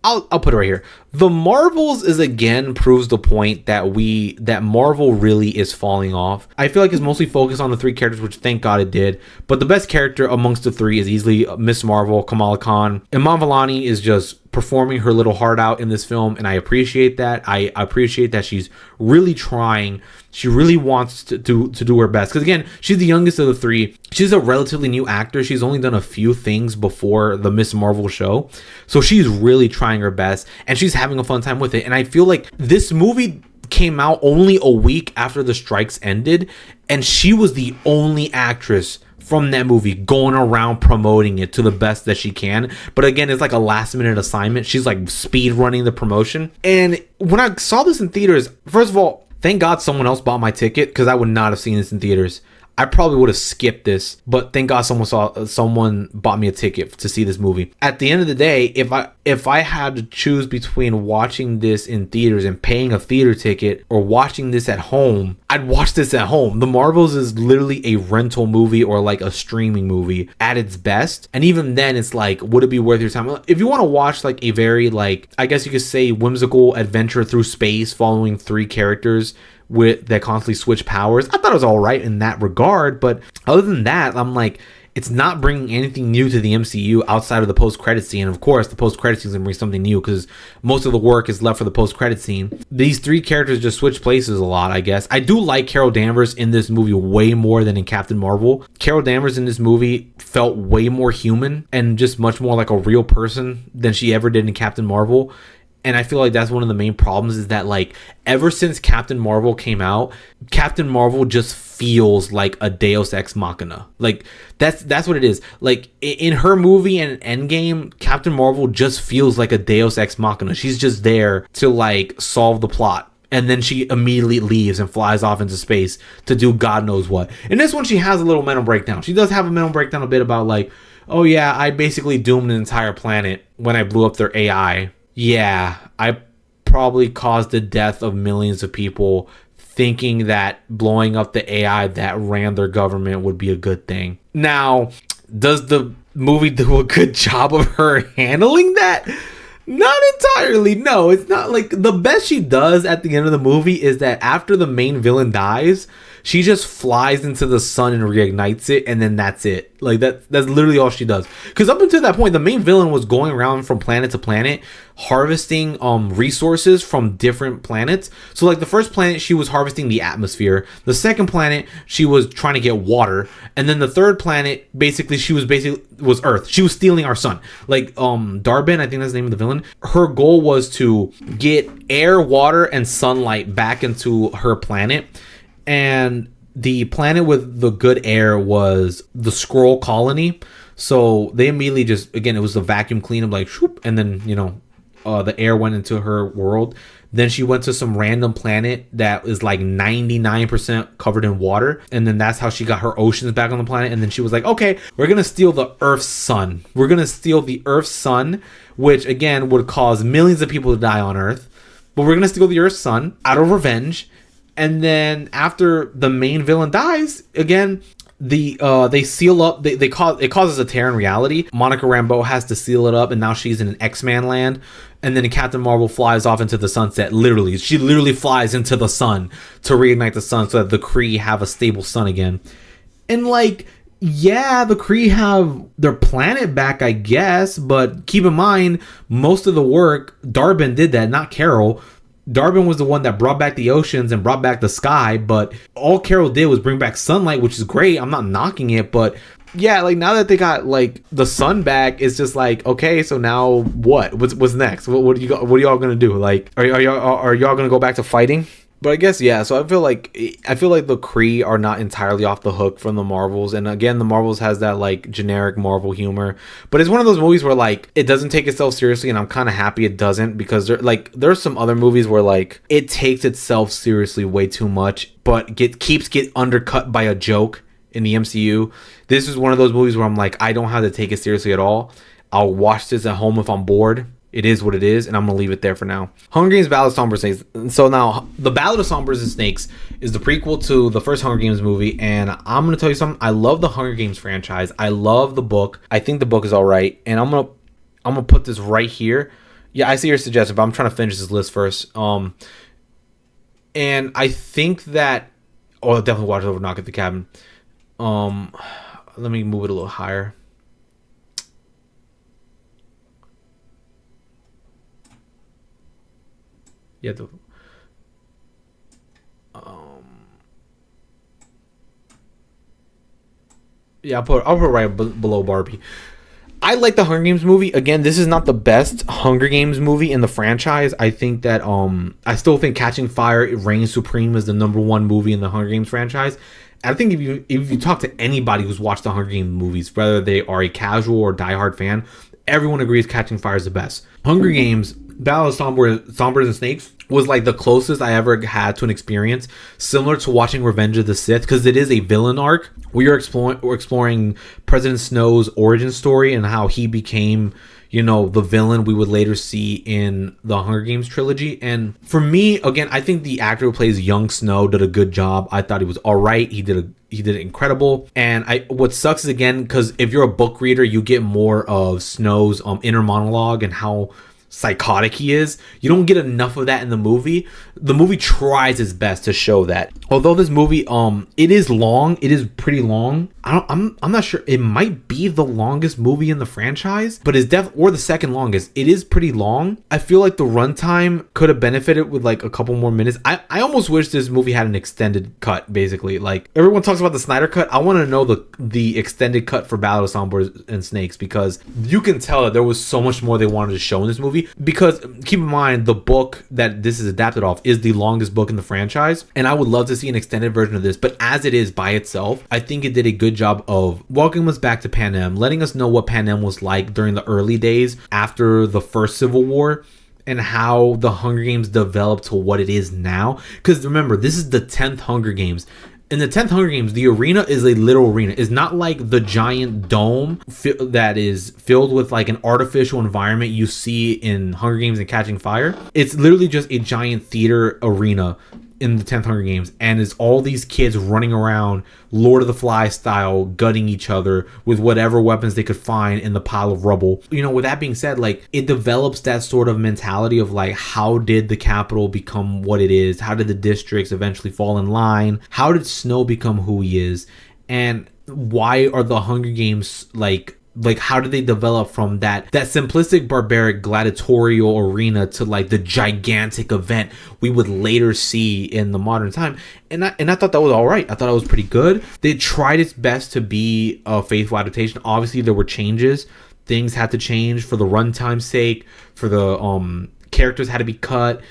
I'll put it right here. The Marvels is again proves the point that Marvel really is falling off. I feel like it's mostly focused on the three characters, which thank God it did. But the best character amongst the three is easily Miss Marvel, Kamala Khan. Iman Vellani is just performing her little heart out in this film, and I appreciate that. I appreciate that she's really trying. She really wants to do her best. Because again, she's the youngest of the three. She's a relatively new actor. She's only done a few things before the Miss Marvel show. So she's really trying her best, and she's having a fun time with it. And I feel like this movie came out only a week after the strikes ended, and she was the only actress from that movie going around promoting it to the best that she can. But again, it's like a last minute assignment. She's like speed running the promotion. And when I saw this in theaters, first of all, thank God someone else bought my ticket, because I would not have seen this in theaters. I probably would have skipped this, but thank God someone bought me a ticket to see this movie. At the end of the day, if I had to choose between watching this in theaters and paying a theater ticket or watching this at home, I'd watch this at home. The Marvels is literally a rental movie or like a streaming movie at its best. And even then, it's like, would it be worth your time? If you want to watch like a very, like, I guess you could say whimsical adventure through space following three characters that constantly switch powers, I thought it was all right in that regard. But other than that, I'm like, it's not bringing anything new to the MCU outside of the post-credit scene. And of course, the post-credit scene is going to bring something new, because most of the work is left for the post-credit scene. These three characters just switch places a lot, I guess. I do like Carol Danvers in this movie way more than in Captain Marvel. Carol Danvers in this movie felt way more human and just much more like a real person than she ever did in Captain Marvel. And I feel like that's one of the main problems, is that like ever since Captain Marvel came out, Captain Marvel just feels like a Deus Ex Machina. Like that's what it is. Like in her movie and Endgame, Captain Marvel just feels like a Deus Ex Machina. She's just there to like solve the plot, and then she immediately leaves and flies off into space to do God knows what. In this one, she has a little mental breakdown. She does have a mental breakdown a bit about like, oh yeah, I basically doomed an entire planet when I blew up their AI. Yeah, I probably caused the death of millions of people thinking that blowing up the AI that ran their government would be a good thing. Now, does the movie do a good job of her handling that? Not entirely. No, it's not. Like, the best she does at the end of the movie is that after the main villain dies, she just flies into the sun and reignites it, and then that's it. Like, that's literally all she does. Because up until that point, the main villain was going around from planet to planet, harvesting resources from different planets. So, like, the first planet, she was harvesting the atmosphere. The second planet, she was trying to get water. And then the third planet, was Earth. She was stealing our sun. Like, Darben, I think that's the name of the villain. Her goal was to get air, water, and sunlight back into her planet. And the planet with the good air was the Skrull colony. So they immediately just, again, it was a vacuum cleanup, like, shoop, and then, the air went into her world. Then she went to some random planet that is like 99% covered in water. And then that's how she got her oceans back on the planet. And then she was like, okay, we're going to steal the Earth's sun. We're going to steal the Earth's sun, which again would cause millions of people to die on Earth. But we're going to steal the Earth's sun out of revenge. And then after the main villain dies, again, they seal up. It causes a tear in reality. Monica Rambeau has to seal it up, and now she's in an X-Man land. And then Captain Marvel flies off into the sunset. She literally flies into the sun to reignite the sun so that the Kree have a stable sun again. And like, yeah, the Kree have their planet back, I guess. But keep in mind, most of the work, Darben did that, not Carol. Darben was the one that brought back the oceans and brought back the sky, but all Carol did was bring back sunlight, which is great. I'm not knocking it, but yeah, like now that they got like the sun back, it's just like, okay, so now what? What's next? What are y'all gonna do? Like, are y'all gonna go back to fighting? But I guess, yeah, so I feel like the Kree are not entirely off the hook from the Marvels. And again, the Marvels has that like generic Marvel humor. But it's one of those movies where like it doesn't take itself seriously, and I'm kind of happy it doesn't, because there's some other movies where like it takes itself seriously way too much, but keeps get undercut by a joke in the MCU. This is one of those movies where I'm like, I don't have to take it seriously at all. I'll watch this at home if I'm bored. It is what it is, and I'm going to leave it there for now. Hunger Games Ballad of Songbirds and Snakes. So now, The Ballad of Songbirds and Snakes is the prequel to the first Hunger Games movie, and I'm going to tell you something. I love the Hunger Games franchise. I love the book. I think the book is all right, and I'm gonna put this right here. Yeah, I see your suggestion, but I'm trying to finish this list first. And I think that... Oh, I'll definitely watch it over Knock at the Cabin. Let me move it a little higher. Yeah, I'll put it right below Barbie. I like the Hunger Games movie. Again, this is not the best Hunger Games movie in the franchise. I think that I still think Catching Fire reigns supreme as the #1 movie in the Hunger Games franchise. I think if you talk to anybody who's watched the Hunger Games movies, whether they are a casual or diehard fan, everyone agrees Catching Fire is the best. Hunger Games Ballad of Songbirds and Snakes was like the closest I ever had to an experience similar to watching Revenge of the Sith, because it is a villain arc. We're exploring President Snow's origin story and how he became, the villain we would later see in the Hunger Games trilogy. And for me, again, I think the actor who plays young Snow did a good job. I thought he was all right. He did it incredible. And what sucks is, again, because if you're a book reader, you get more of Snow's inner monologue and how psychotic he is. You don't get enough of that in the movie. The movie tries its best to show that. Although this movie, it is long. It is pretty long. I'm not sure. It might be the longest movie in the franchise, but it's or the second longest. It is pretty long. I feel like the runtime could have benefited with like a couple more minutes. I almost wish this movie had an extended cut. Basically, like everyone talks about the Snyder cut. I want to know the extended cut for Ballad of Songbirds and Snakes, because you can tell that there was so much more they wanted to show in this movie. Because keep in mind, the book that this is adapted off is the longest book in the franchise, and I would love to see an extended version of this. But as it is by itself, I think it did a good job of welcoming us back to Panem, letting us know what Panem was like during the early days after the first Civil War, and how the Hunger Games developed to what it is now. Because remember, this is the 10th Hunger Games. In the 10th Hunger Games, the arena is a literal arena. It's not like the giant dome that is filled with like an artificial environment you see in Hunger Games and Catching Fire. It's literally just a giant theater arena in the 10th Hunger Games, and it's all these kids running around Lord of the Flies style, gutting each other with whatever weapons they could find in the pile of rubble. With that being said, like, it develops that sort of mentality of like, how did the capital become what it is? How did the districts eventually fall in line? How did Snow become who he is? And why are the Hunger Games like how did they develop from that simplistic barbaric gladiatorial arena to like the gigantic event we would later see in the modern time? And I thought that was all right. I thought it was pretty good. They tried its best to be a faithful adaptation. Obviously there were changes. Things had to change for the runtime's sake, for the characters had to be cut,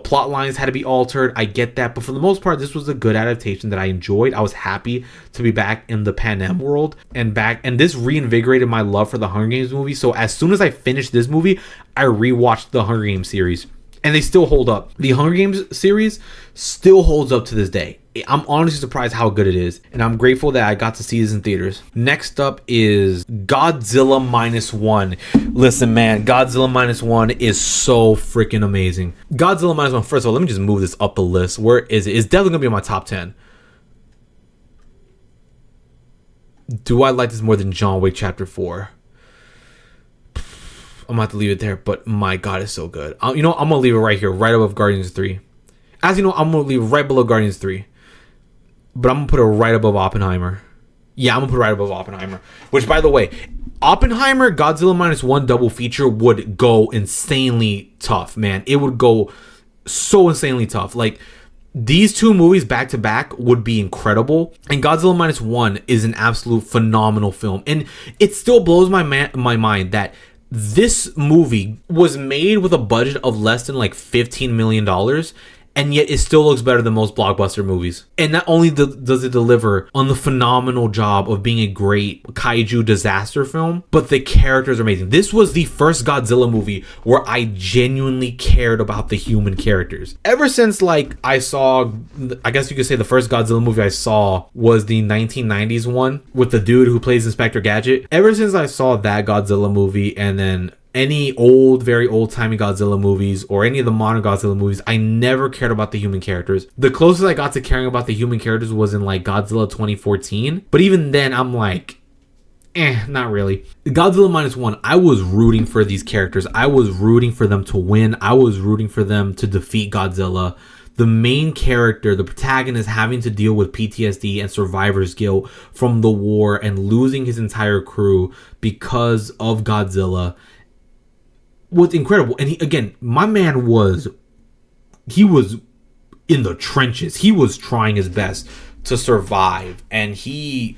plot lines had to be altered. I get that, but for the most part, this was a good adaptation that I enjoyed. I was happy to be back in the Panem world and this reinvigorated my love for the Hunger Games movie. So as soon as I finished this movie, I rewatched the Hunger Games series, and they still hold up. The Hunger Games series still holds up to this day. I'm honestly surprised how good it is, and I'm grateful that I got to see this in theaters. Next up is Godzilla Minus One. Listen, man, Godzilla Minus One is so freaking amazing. Godzilla Minus One, first of all, let me just move this up the list. Where is it? It's definitely going to be in my top 10. Do I like this more than John Wick Chapter 4? I'm going to have to leave it there, but my God, it's so good. I'm going to leave it right here, right above Guardians 3. As you know, I'm going to leave it right below Guardians 3. But I'm going to put it right above Oppenheimer. Yeah, I'm going to put it right above Oppenheimer. Which, by the way, Oppenheimer, Godzilla Minus One double feature would go insanely tough, man. It would go so insanely tough. Like, these two movies back to back would be incredible. And Godzilla Minus One is an absolute phenomenal film. And it still blows my mind that this movie was made with a budget of less than like $15 million. and yet it still looks better than most blockbuster movies. And not only does it deliver on the phenomenal job of being a great kaiju disaster film, but the characters are amazing. This was the first Godzilla movie where I genuinely cared about the human characters. Ever since like I saw, I guess you could say the first Godzilla movie I saw was the 1990s one with the dude who plays Inspector Gadget. Ever since I saw that Godzilla movie, and then any old, very old-timey Godzilla movies or any of the modern Godzilla movies, I never cared about the human characters. The closest I got to caring about the human characters was in like Godzilla 2014. But even then, I'm like, not really. Godzilla Minus One, I was rooting for these characters. I was rooting for them to win. I was rooting for them to defeat Godzilla. The main character, the protagonist, having to deal with PTSD and survivor's guilt from the war and losing his entire crew because of Godzilla was incredible. And my man was in the trenches. He was trying his best to survive, and the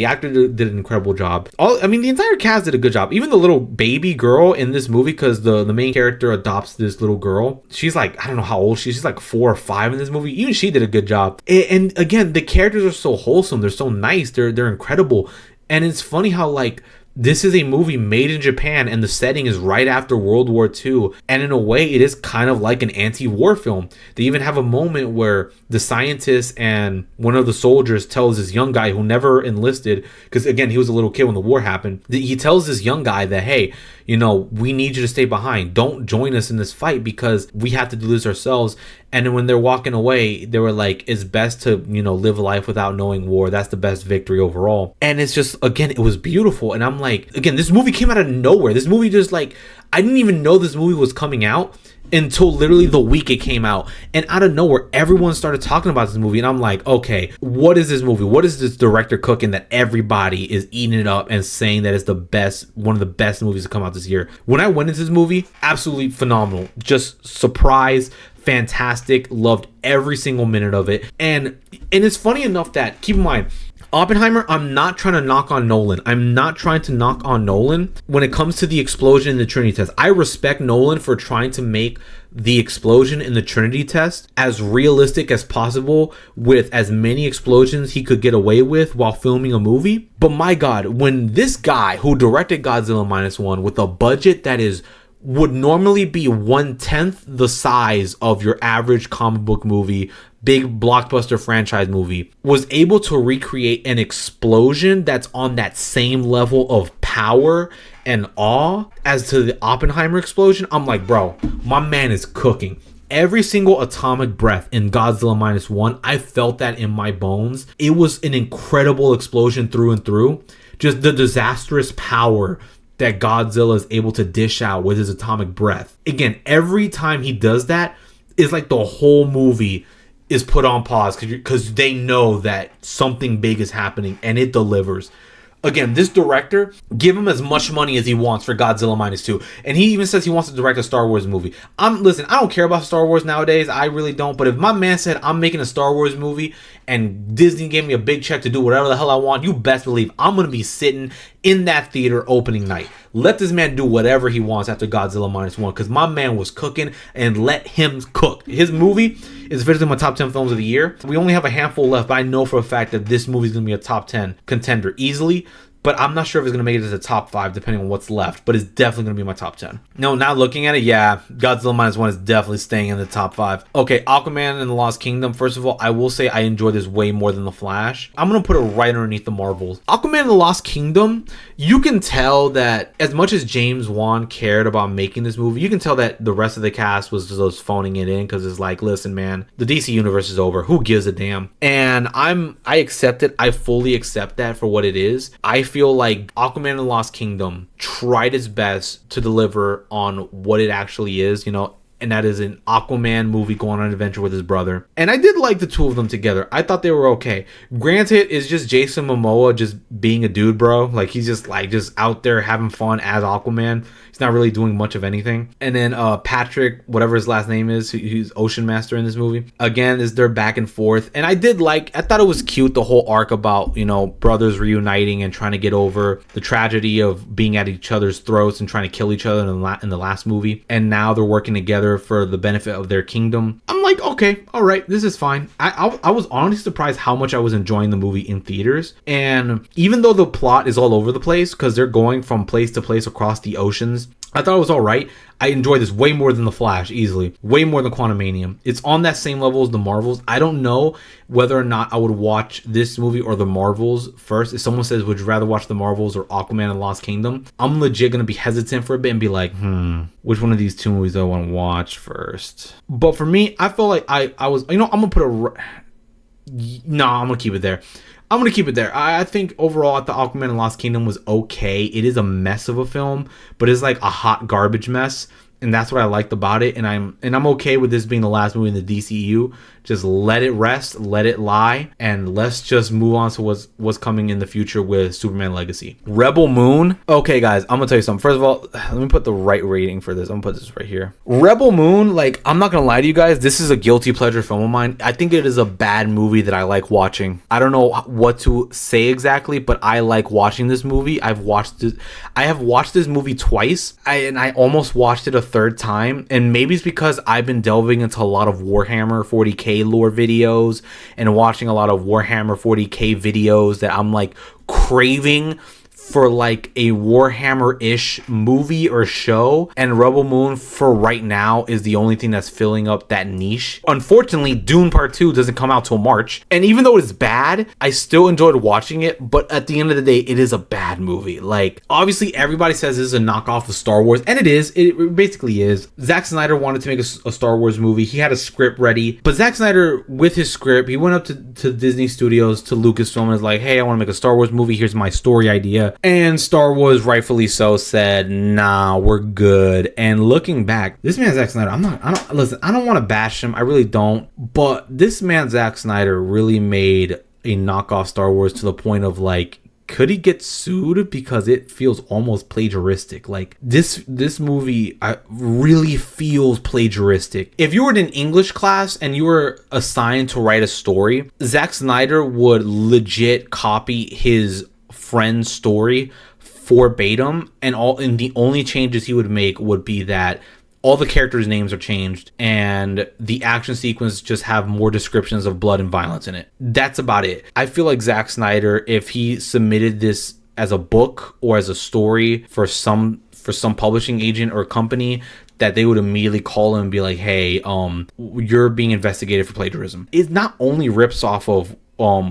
actor did an incredible job. The entire cast did a good job. Even the little baby girl in this movie, because the main character adopts this little girl. She's like, I don't know how old she's like 4 or 5 in this movie. Even she did a good job. And again, the characters are so wholesome. They're so nice. They're incredible. And it's funny how like this is a movie made in Japan, and the setting is right after World War II. And in a way, it is kind of like an anti-war film. They even have a moment where the scientist and one of the soldiers tells this young guy who never enlisted, because again, he was a little kid when the war happened. He tells this young guy that, hey, we need you to stay behind. Don't join us in this fight because we have to do this ourselves. And then when they're walking away, they were like, it's best to, live life without knowing war. That's the best victory overall. And it's just, again, it was beautiful. And I'm like, again, this movie came out of nowhere. This movie just like, I didn't even know this movie was coming out until literally the week it came out. And out of nowhere, everyone started talking about this movie. And I'm like, okay, what is this movie? What is this director cooking that everybody is eating it up and saying that it's the best, one of the best movies to come out this year? When I went into this movie, absolutely phenomenal. Just surprised, fantastic, loved every single minute of it. And it's funny enough that, keep in mind, Oppenheimer, I'm not trying to knock on Nolan. I'm not trying to knock on Nolan when it comes to the explosion in the Trinity test. I respect Nolan for trying to make the explosion in the Trinity test as realistic as possible with as many explosions he could get away with while filming a movie. But my God, when this guy who directed Godzilla Minus One with a budget that would normally be 1/10 the size of your average comic book movie, big blockbuster franchise movie, was able to recreate an explosion that's on that same level of power and awe as to the Oppenheimer explosion, I'm like, bro, my man is cooking. Every single atomic breath in Godzilla Minus One, I felt that in my bones. It was an incredible explosion through and through. Just the disastrous power that Godzilla is able to dish out with his atomic breath. Again, every time he does that, it's like the whole movie is put on pause because they know that something big is happening, and it delivers. Again, this director, give him as much money as he wants for Godzilla Minus 2. And he even says he wants to direct a Star Wars movie. Listen, I don't care about Star Wars nowadays. I really don't. But if my man said, I'm making a Star Wars movie and Disney gave me a big check to do whatever the hell I want, you best believe I'm going to be sitting in that theater opening night. Let this man do whatever he wants after Godzilla Minus One, because my man was cooking, and let him cook. His movie is officially my top 10 films of the year. We only have a handful left, but I know for a fact that this movie is going to be a top 10 contender easily. But I'm not sure if it's going to make it to the top 5 depending on what's left. But it's definitely going to be my top 10. No, now looking at it, yeah, Godzilla Minus One is definitely staying in the top 5. Okay, Aquaman and the Lost Kingdom. First of all, I will say I enjoyed this way more than The Flash. I'm going to put it right underneath the Marvels. Aquaman and the Lost Kingdom, you can tell that as much as James Wan cared about making this movie, you can tell that the rest of the cast was just phoning it in, because it's like, listen, man, the DC universe is over. Who gives a damn? And I accept it. I fully accept that for what it is. I feel like Aquaman and the Lost Kingdom tried its best to deliver on what it actually is, and that is an Aquaman movie going on an adventure with his brother. And I did like the two of them together. I thought they were okay. Granted, it's just Jason Momoa just being a dude, bro. Like, he's just out there having fun as Aquaman. He's not really doing much of anything. And then Patrick, whatever his last name is, he's Ocean Master in this movie. Again, is their back and forth. And I thought it was cute, the whole arc about, brothers reuniting and trying to get over the tragedy of being at each other's throats and trying to kill each other in the last movie. And now they're working together other for the benefit of their kingdom. I'm like, okay, all right, this is fine. I was honestly surprised how much I was enjoying the movie in theaters. And even though the plot is all over the place because they're going from place to place across the oceans, I thought it was all right. I enjoyed this way more than The Flash, easily. Way more than Quantumania. It's on that same level as the Marvels. I don't know whether or not I would watch this movie or the Marvels first. If someone says, would you rather watch the Marvels or Aquaman and Lost Kingdom? I'm legit going to be hesitant for a bit and be like, which one of these two movies do I want to watch first? But for me, I felt like I was, I'm going to put I'm going to keep it there. I think overall, the Aquaman and Lost Kingdom was okay. It is a mess of a film, but it's like a hot garbage mess, and that's what I liked about it. And I'm okay with this being the last movie in the DCU. Just let it rest, let it lie, and let's just move on to what's coming in the future with Superman Legacy. Rebel Moon. Okay, guys, I'm gonna tell you something. First of all, let me put the right rating for this. I'm gonna put this right here. Rebel Moon, like, I'm not gonna lie to you guys, this is a guilty pleasure film of mine. I think it is a bad movie that I like watching. I don't know what to say exactly, but I like watching this movie. I have watched this movie twice, and I almost watched it a third time, and maybe it's because I've been delving into a lot of Warhammer 40k lore videos and watching a lot of Warhammer 40k videos that I'm like craving for like a Warhammer-ish movie or show, and Rebel Moon for right now is the only thing that's filling up that niche. Unfortunately, Dune Part 2 doesn't come out till March, and even though it's bad, I still enjoyed watching it, but at the end of the day, it is a bad movie. Like, obviously, everybody says this is a knockoff of Star Wars, and it is. It basically is. Zack Snyder wanted to make a Star Wars movie. He had a script ready, but Zack Snyder, with his script, he went up to Disney Studios, to Lucasfilm, and was like, hey, I want to make a Star Wars movie. Here's my story idea. And Star Wars, rightfully so, said, nah, we're good. And looking back, this man Zack Snyder, I don't want to bash him, I really don't, but this man Zack Snyder really made a knockoff Star Wars to the point of like, could he get sued because it feels almost plagiaristic? Like this movie really feels plagiaristic. If you were in an English class and you were assigned to write a story, Zack Snyder would legit copy his friend's story verbatim, and the only changes he would make would be that all the characters' names are changed and the action sequence just have more descriptions of blood and violence in it. That's about it. I feel like Zack Snyder, if he submitted this as a book or as a story for some publishing agent or company, that they would immediately call him and be like, hey, you're being investigated for plagiarism. It not only rips off of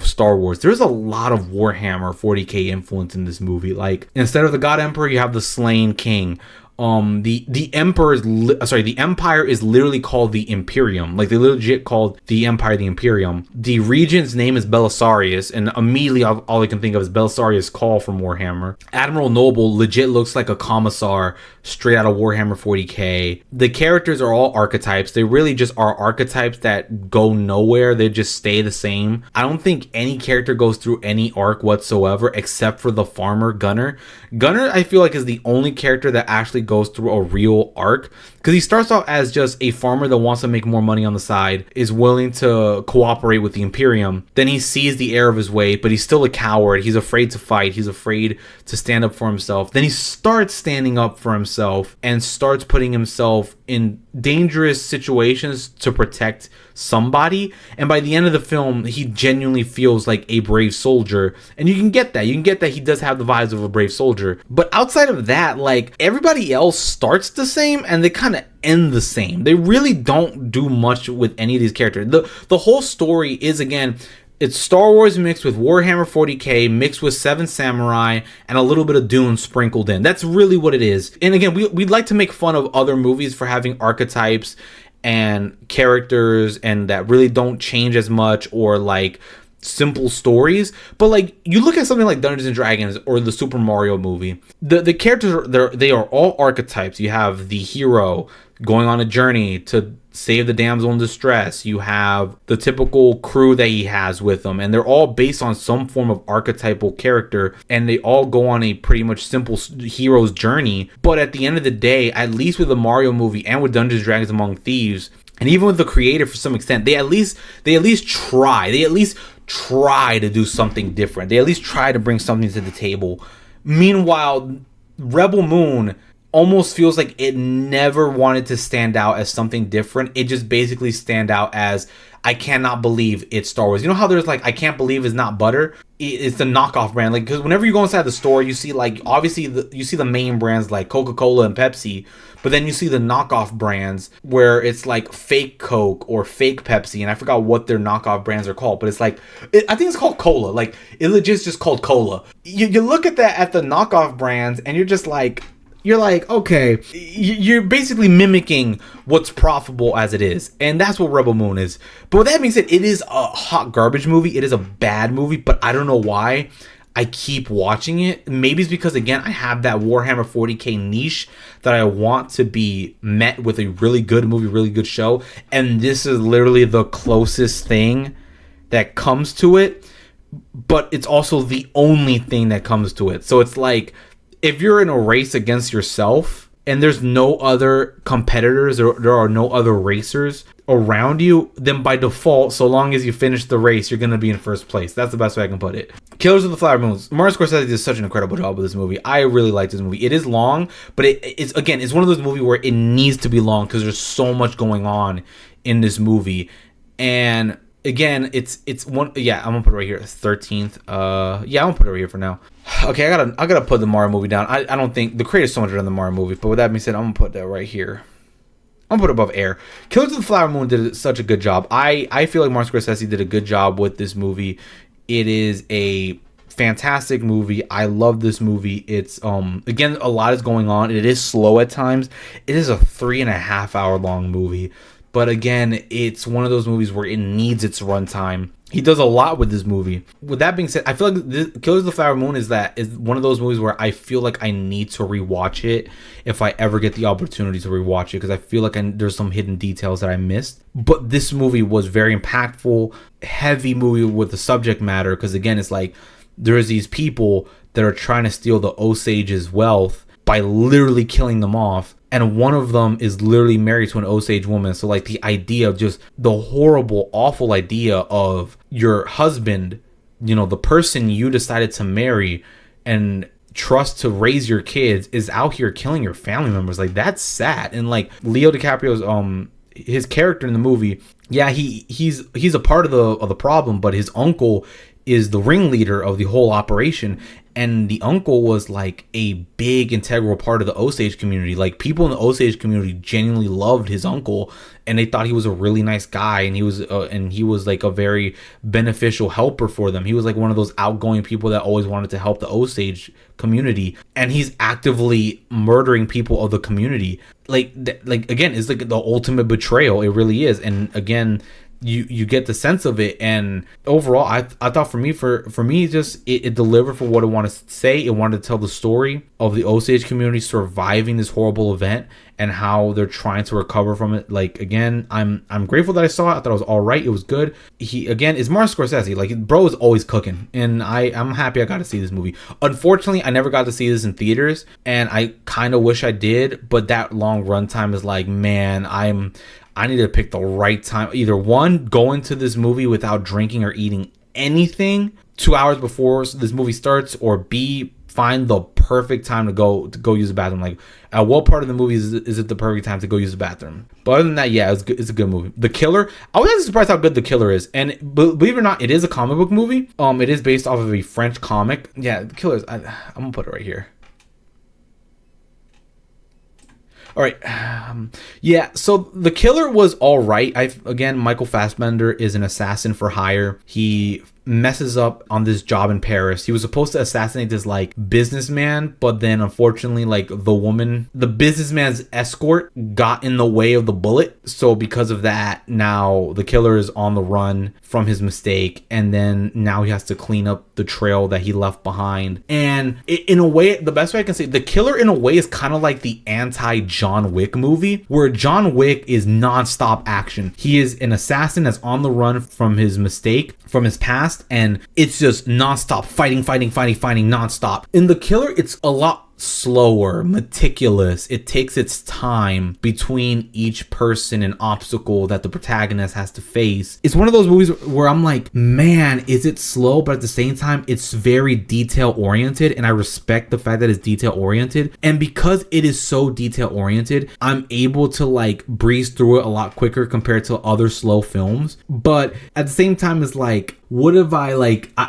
Star Wars, there's a lot of Warhammer 40k influence in this movie. Like, instead of the God Emperor, you have the Slain King. The Empire is literally called the Imperium. Like, they legit called the Empire the Imperium. The regent's name is Belisarius, and immediately all I can think of is Belisarius Call from Warhammer. Admiral Noble legit looks like a commissar straight out of Warhammer 40k. The characters are all archetypes. They really just are archetypes that go nowhere. They just stay the same. I don't think any character goes through any arc whatsoever except for the farmer Gunner. Gunner, I feel like, is the only character that actually goes through a real arc, because he starts off as just a farmer that wants to make more money on the side, is willing to cooperate with the Imperium. Then he sees the error of his way, but he's still a coward. He's afraid to fight. He's afraid to stand up for himself. Then he starts standing up for himself and starts putting himself in dangerous situations to protect somebody. And by the end of the film, he genuinely feels like a brave soldier. And you can get that. You can get that he does have the vibes of a brave soldier. But outside of that, like, everybody else starts the same and they kind of end the same. They really don't do much with any of these characters. The whole story is, again, it's Star Wars mixed with Warhammer 40k, mixed with Seven Samurai, and a little bit of Dune sprinkled in. That's really what it is. And again, we'd like to make fun of other movies for having archetypes and characters and that really don't change as much, or like simple stories. But like, you look at something like Dungeons and Dragons or the Super Mario movie, the characters they are all archetypes. You have the hero going on a journey to save the damsel in distress. You have the typical crew that he has with him, and they're all based on some form of archetypal character, and they all go on a pretty much simple hero's journey. But at the end of the day, at least with the Mario movie and with Dungeons and Dragons Among Thieves, and even with the creator for some extent, they at least try to do something different. They at least try to bring something to the table. Meanwhile, Rebel Moon, almost feels like it never wanted to stand out as something different. It just basically stand out as, I cannot believe it's Star Wars. You know how there's like, I can't believe it's not butter? It's the knockoff brand. Like, because whenever you go inside the store, you see like, obviously you see the main brands like Coca-Cola and Pepsi, but then you see the knockoff brands where it's like fake Coke or fake Pepsi, and I forgot what their knockoff brands are called, but it's like, I think it's called Cola. Like, it legit is just called Cola. You look at that, at the knockoff brands, and you're just like, okay, you're basically mimicking what's profitable as it is. And that's what Rebel Moon is. But with that being said, it is a hot garbage movie. It is a bad movie, but I don't know why I keep watching it. Maybe it's because, again, I have that Warhammer 40k niche that I want to be met with a really good movie, really good show. And this is literally the closest thing that comes to it. But it's also the only thing that comes to it. So it's like, if you're in a race against yourself and there's no other competitors or there are no other racers around you, then by default, so long as you finish the race, you're going to be in first place. That's the best way I can put it. Killers of the Flower Moons. Martin Scorsese did such an incredible job with this movie. I really like this movie. It is long, but it's one of those movies where it needs to be long because there's so much going on in this movie. And again, it's one. Yeah, I'm gonna put it right here. 13th. Yeah, I'm gonna put it right here for now. Okay, I gotta put the Mario movie down. I don't think the creator's so much better than the Mario movie. But with that being said, I'm gonna put that right here. I'm gonna put it above Air. Killers of the Flower Moon did such a good job. I feel like Martin Scorsese did a good job with this movie. It is a fantastic movie. I love this movie. It's again, a lot is going on. It is slow at times. It is a 3.5 hour long movie. But again, it's one of those movies where it needs its runtime. He does a lot with this movie. With that being said, I feel like Killers of the Flower Moon is one of those movies where I feel like I need to rewatch it if I ever get the opportunity to rewatch it, because I feel like there's some hidden details that I missed. But this movie was very impactful, heavy movie with the subject matter, because again, it's like there's these people that are trying to steal the Osage's wealth by literally killing them off. And one of them is literally married to an Osage woman. So like the idea of just the horrible, awful idea of your husband, you know, the person you decided to marry and trust to raise your kids, is out here killing your family members. Like, that's sad. And like Leo DiCaprio's his character in the movie, yeah, he's a part of the problem, but his uncle is the ringleader of the whole operation. And the uncle was like a big integral part of the Osage community. Like, people in the Osage community genuinely loved his uncle, and they thought he was a really nice guy, and he was like a very beneficial helper for them. He was like one of those outgoing people that always wanted to help the Osage community, and he's actively murdering people of the community. Like again, it's like the ultimate betrayal. It really is. And again, you get the sense of it. And overall, I thought for me just it delivered for what it wanted to say. It wanted to tell the story of the Osage community surviving this horrible event and how they're trying to recover from it. Like, again, I'm grateful that I saw it. I thought it was all right. It was good. He, again, is Martin Scorsese. Like, bro is always cooking, and I'm happy I got to see this movie. Unfortunately, I never got to see this in theaters, and I kind of wish I did. But that long runtime is like, man, I need to pick the right time. Either one, go into this movie without drinking or eating anything 2 hours before this movie starts, or B, find the perfect time to go use the bathroom. Like, at what part of the movie is it the perfect time to go use the bathroom? But other than that, yeah, it's a good movie. The Killer, I was actually surprised how good The Killer is. And believe it or not, it is a comic book movie. It is based off of a French comic. Yeah, The Killer is, I'm gonna put it right here. All right. Yeah, so The Killer was all right. Again, Michael Fassbender is an assassin for hire. He messes up on this job in Paris. He was supposed to assassinate this like businessman, but then unfortunately, like, the businessman's escort got in the way of the bullet. So because of that, now the killer is on the run from his mistake, and then now he has to clean up the trail that he left behind. And in a way, the best way I can say, The Killer in a way is kind of like the anti-John Wick movie, where John Wick is non-stop action. He is an assassin that's on the run from his mistake, from his past, and it's just non-stop fighting non-stop. In The Killer, it's a lot slower, meticulous. It takes its time between each person and obstacle that the protagonist has to face. It's one of those movies where I'm like, man, is it slow? But at the same time, it's very detail oriented, and I respect the fact that it's detail oriented. And because it is so detail oriented, I'm able to like breeze through it a lot quicker compared to other slow films. But at the same time, it's like, what if I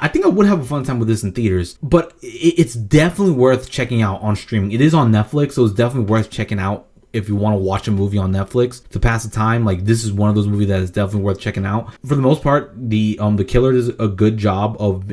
think I would have a fun time with this in theaters, but it's definitely worth checking out on streaming. It is on Netflix, so it's definitely worth checking out if you want to watch a movie on Netflix to pass the time. Like, this is one of those movies that is definitely worth checking out. For the most part, the killer does a good job of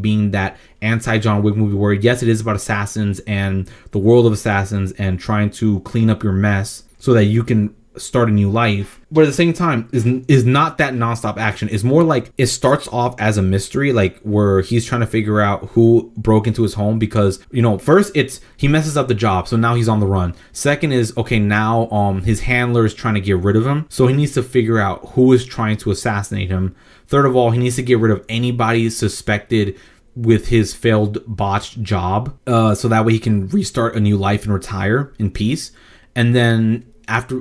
being that anti-John Wick movie where, yes, it is about assassins and the world of assassins and trying to clean up your mess so that you can start a new life, but at the same time is not that nonstop action. It's more like it starts off as a mystery, like where he's trying to figure out who broke into his home, because, you know, first it's he messes up the job, so now he's on the run. Second is, okay, now his handler is trying to get rid of him, so he needs to figure out who is trying to assassinate him. Third of all, he needs to get rid of anybody suspected with his failed botched job, so that way he can restart a new life and retire in peace. And then after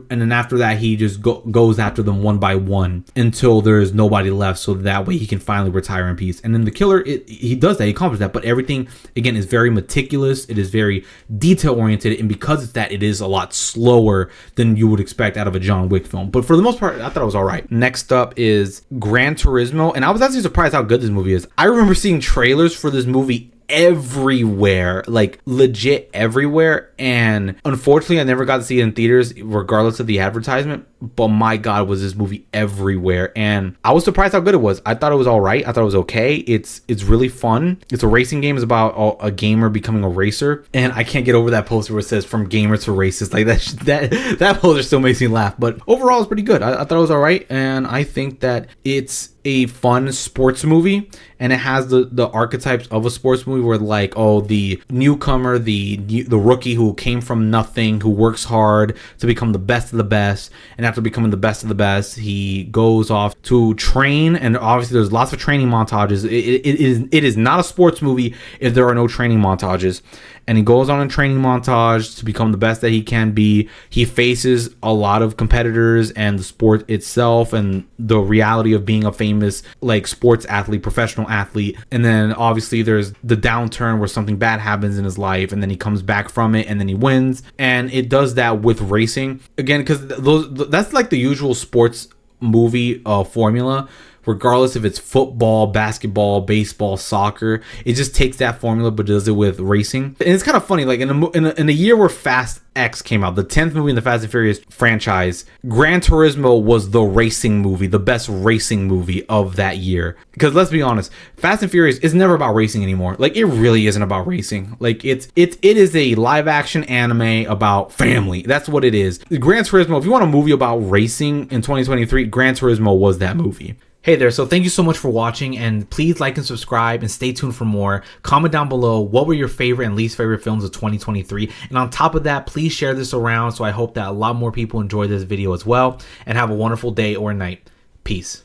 that, he just goes after them one by one until there's nobody left, so that way he can finally retire in peace. And then the killer, he does that, he accomplishes that, but everything again is very meticulous. It is very detail oriented, and because it's that, it is a lot slower than you would expect out of a John Wick film. But for the most part, I thought it was all right. Next up is Gran Turismo, and I was actually surprised how good this movie is. I remember seeing trailers for this movie everywhere, like legit everywhere, and unfortunately I never got to see it in theaters regardless of the advertisement, but my god, was this movie everywhere, and I was surprised how good it was. I thought it was all right. I thought it was okay. It's really fun. It's a racing game. It's about a gamer becoming a racer, and I can't get over that poster where it says from gamer to racist. Like that poster still makes me laugh, but overall it's pretty good. I thought it was all right, and I think that it's a fun sports movie, and it has the archetypes of a sports movie where, like, oh, the newcomer, the rookie who came from nothing, who works hard to become the best of the best, and after becoming the best of the best, he goes off to train, and obviously there's lots of training montages. It is not a sports movie if there are no training montages. And he goes on a training montage to become the best that he can be. He faces a lot of competitors and the sport itself and the reality of being a famous, like, sports athlete, professional athlete. And then obviously there's the downturn where something bad happens in his life, and then he comes back from it, and then he wins. And it does that with racing again, because that's like the usual sports movie formula. Regardless if it's football, basketball, baseball, soccer, it just takes that formula but does it with racing. And it's kind of funny, like in a year where Fast X came out, the 10th movie in the Fast and Furious franchise, Gran Turismo was the racing movie, the best racing movie of that year. Because let's be honest, Fast and Furious is never about racing anymore. Like, it really isn't about racing. Like, it is a live action anime about family. That's what it is. Gran Turismo, if you want a movie about racing in 2023, Gran Turismo was that movie. Hey there, so thank you so much for watching, and please like and subscribe and stay tuned for more. Comment down below what were your favorite and least favorite films of 2023, and on top of that, please share this around, so I hope that a lot more people enjoy this video as well, and have a wonderful day or night. Peace.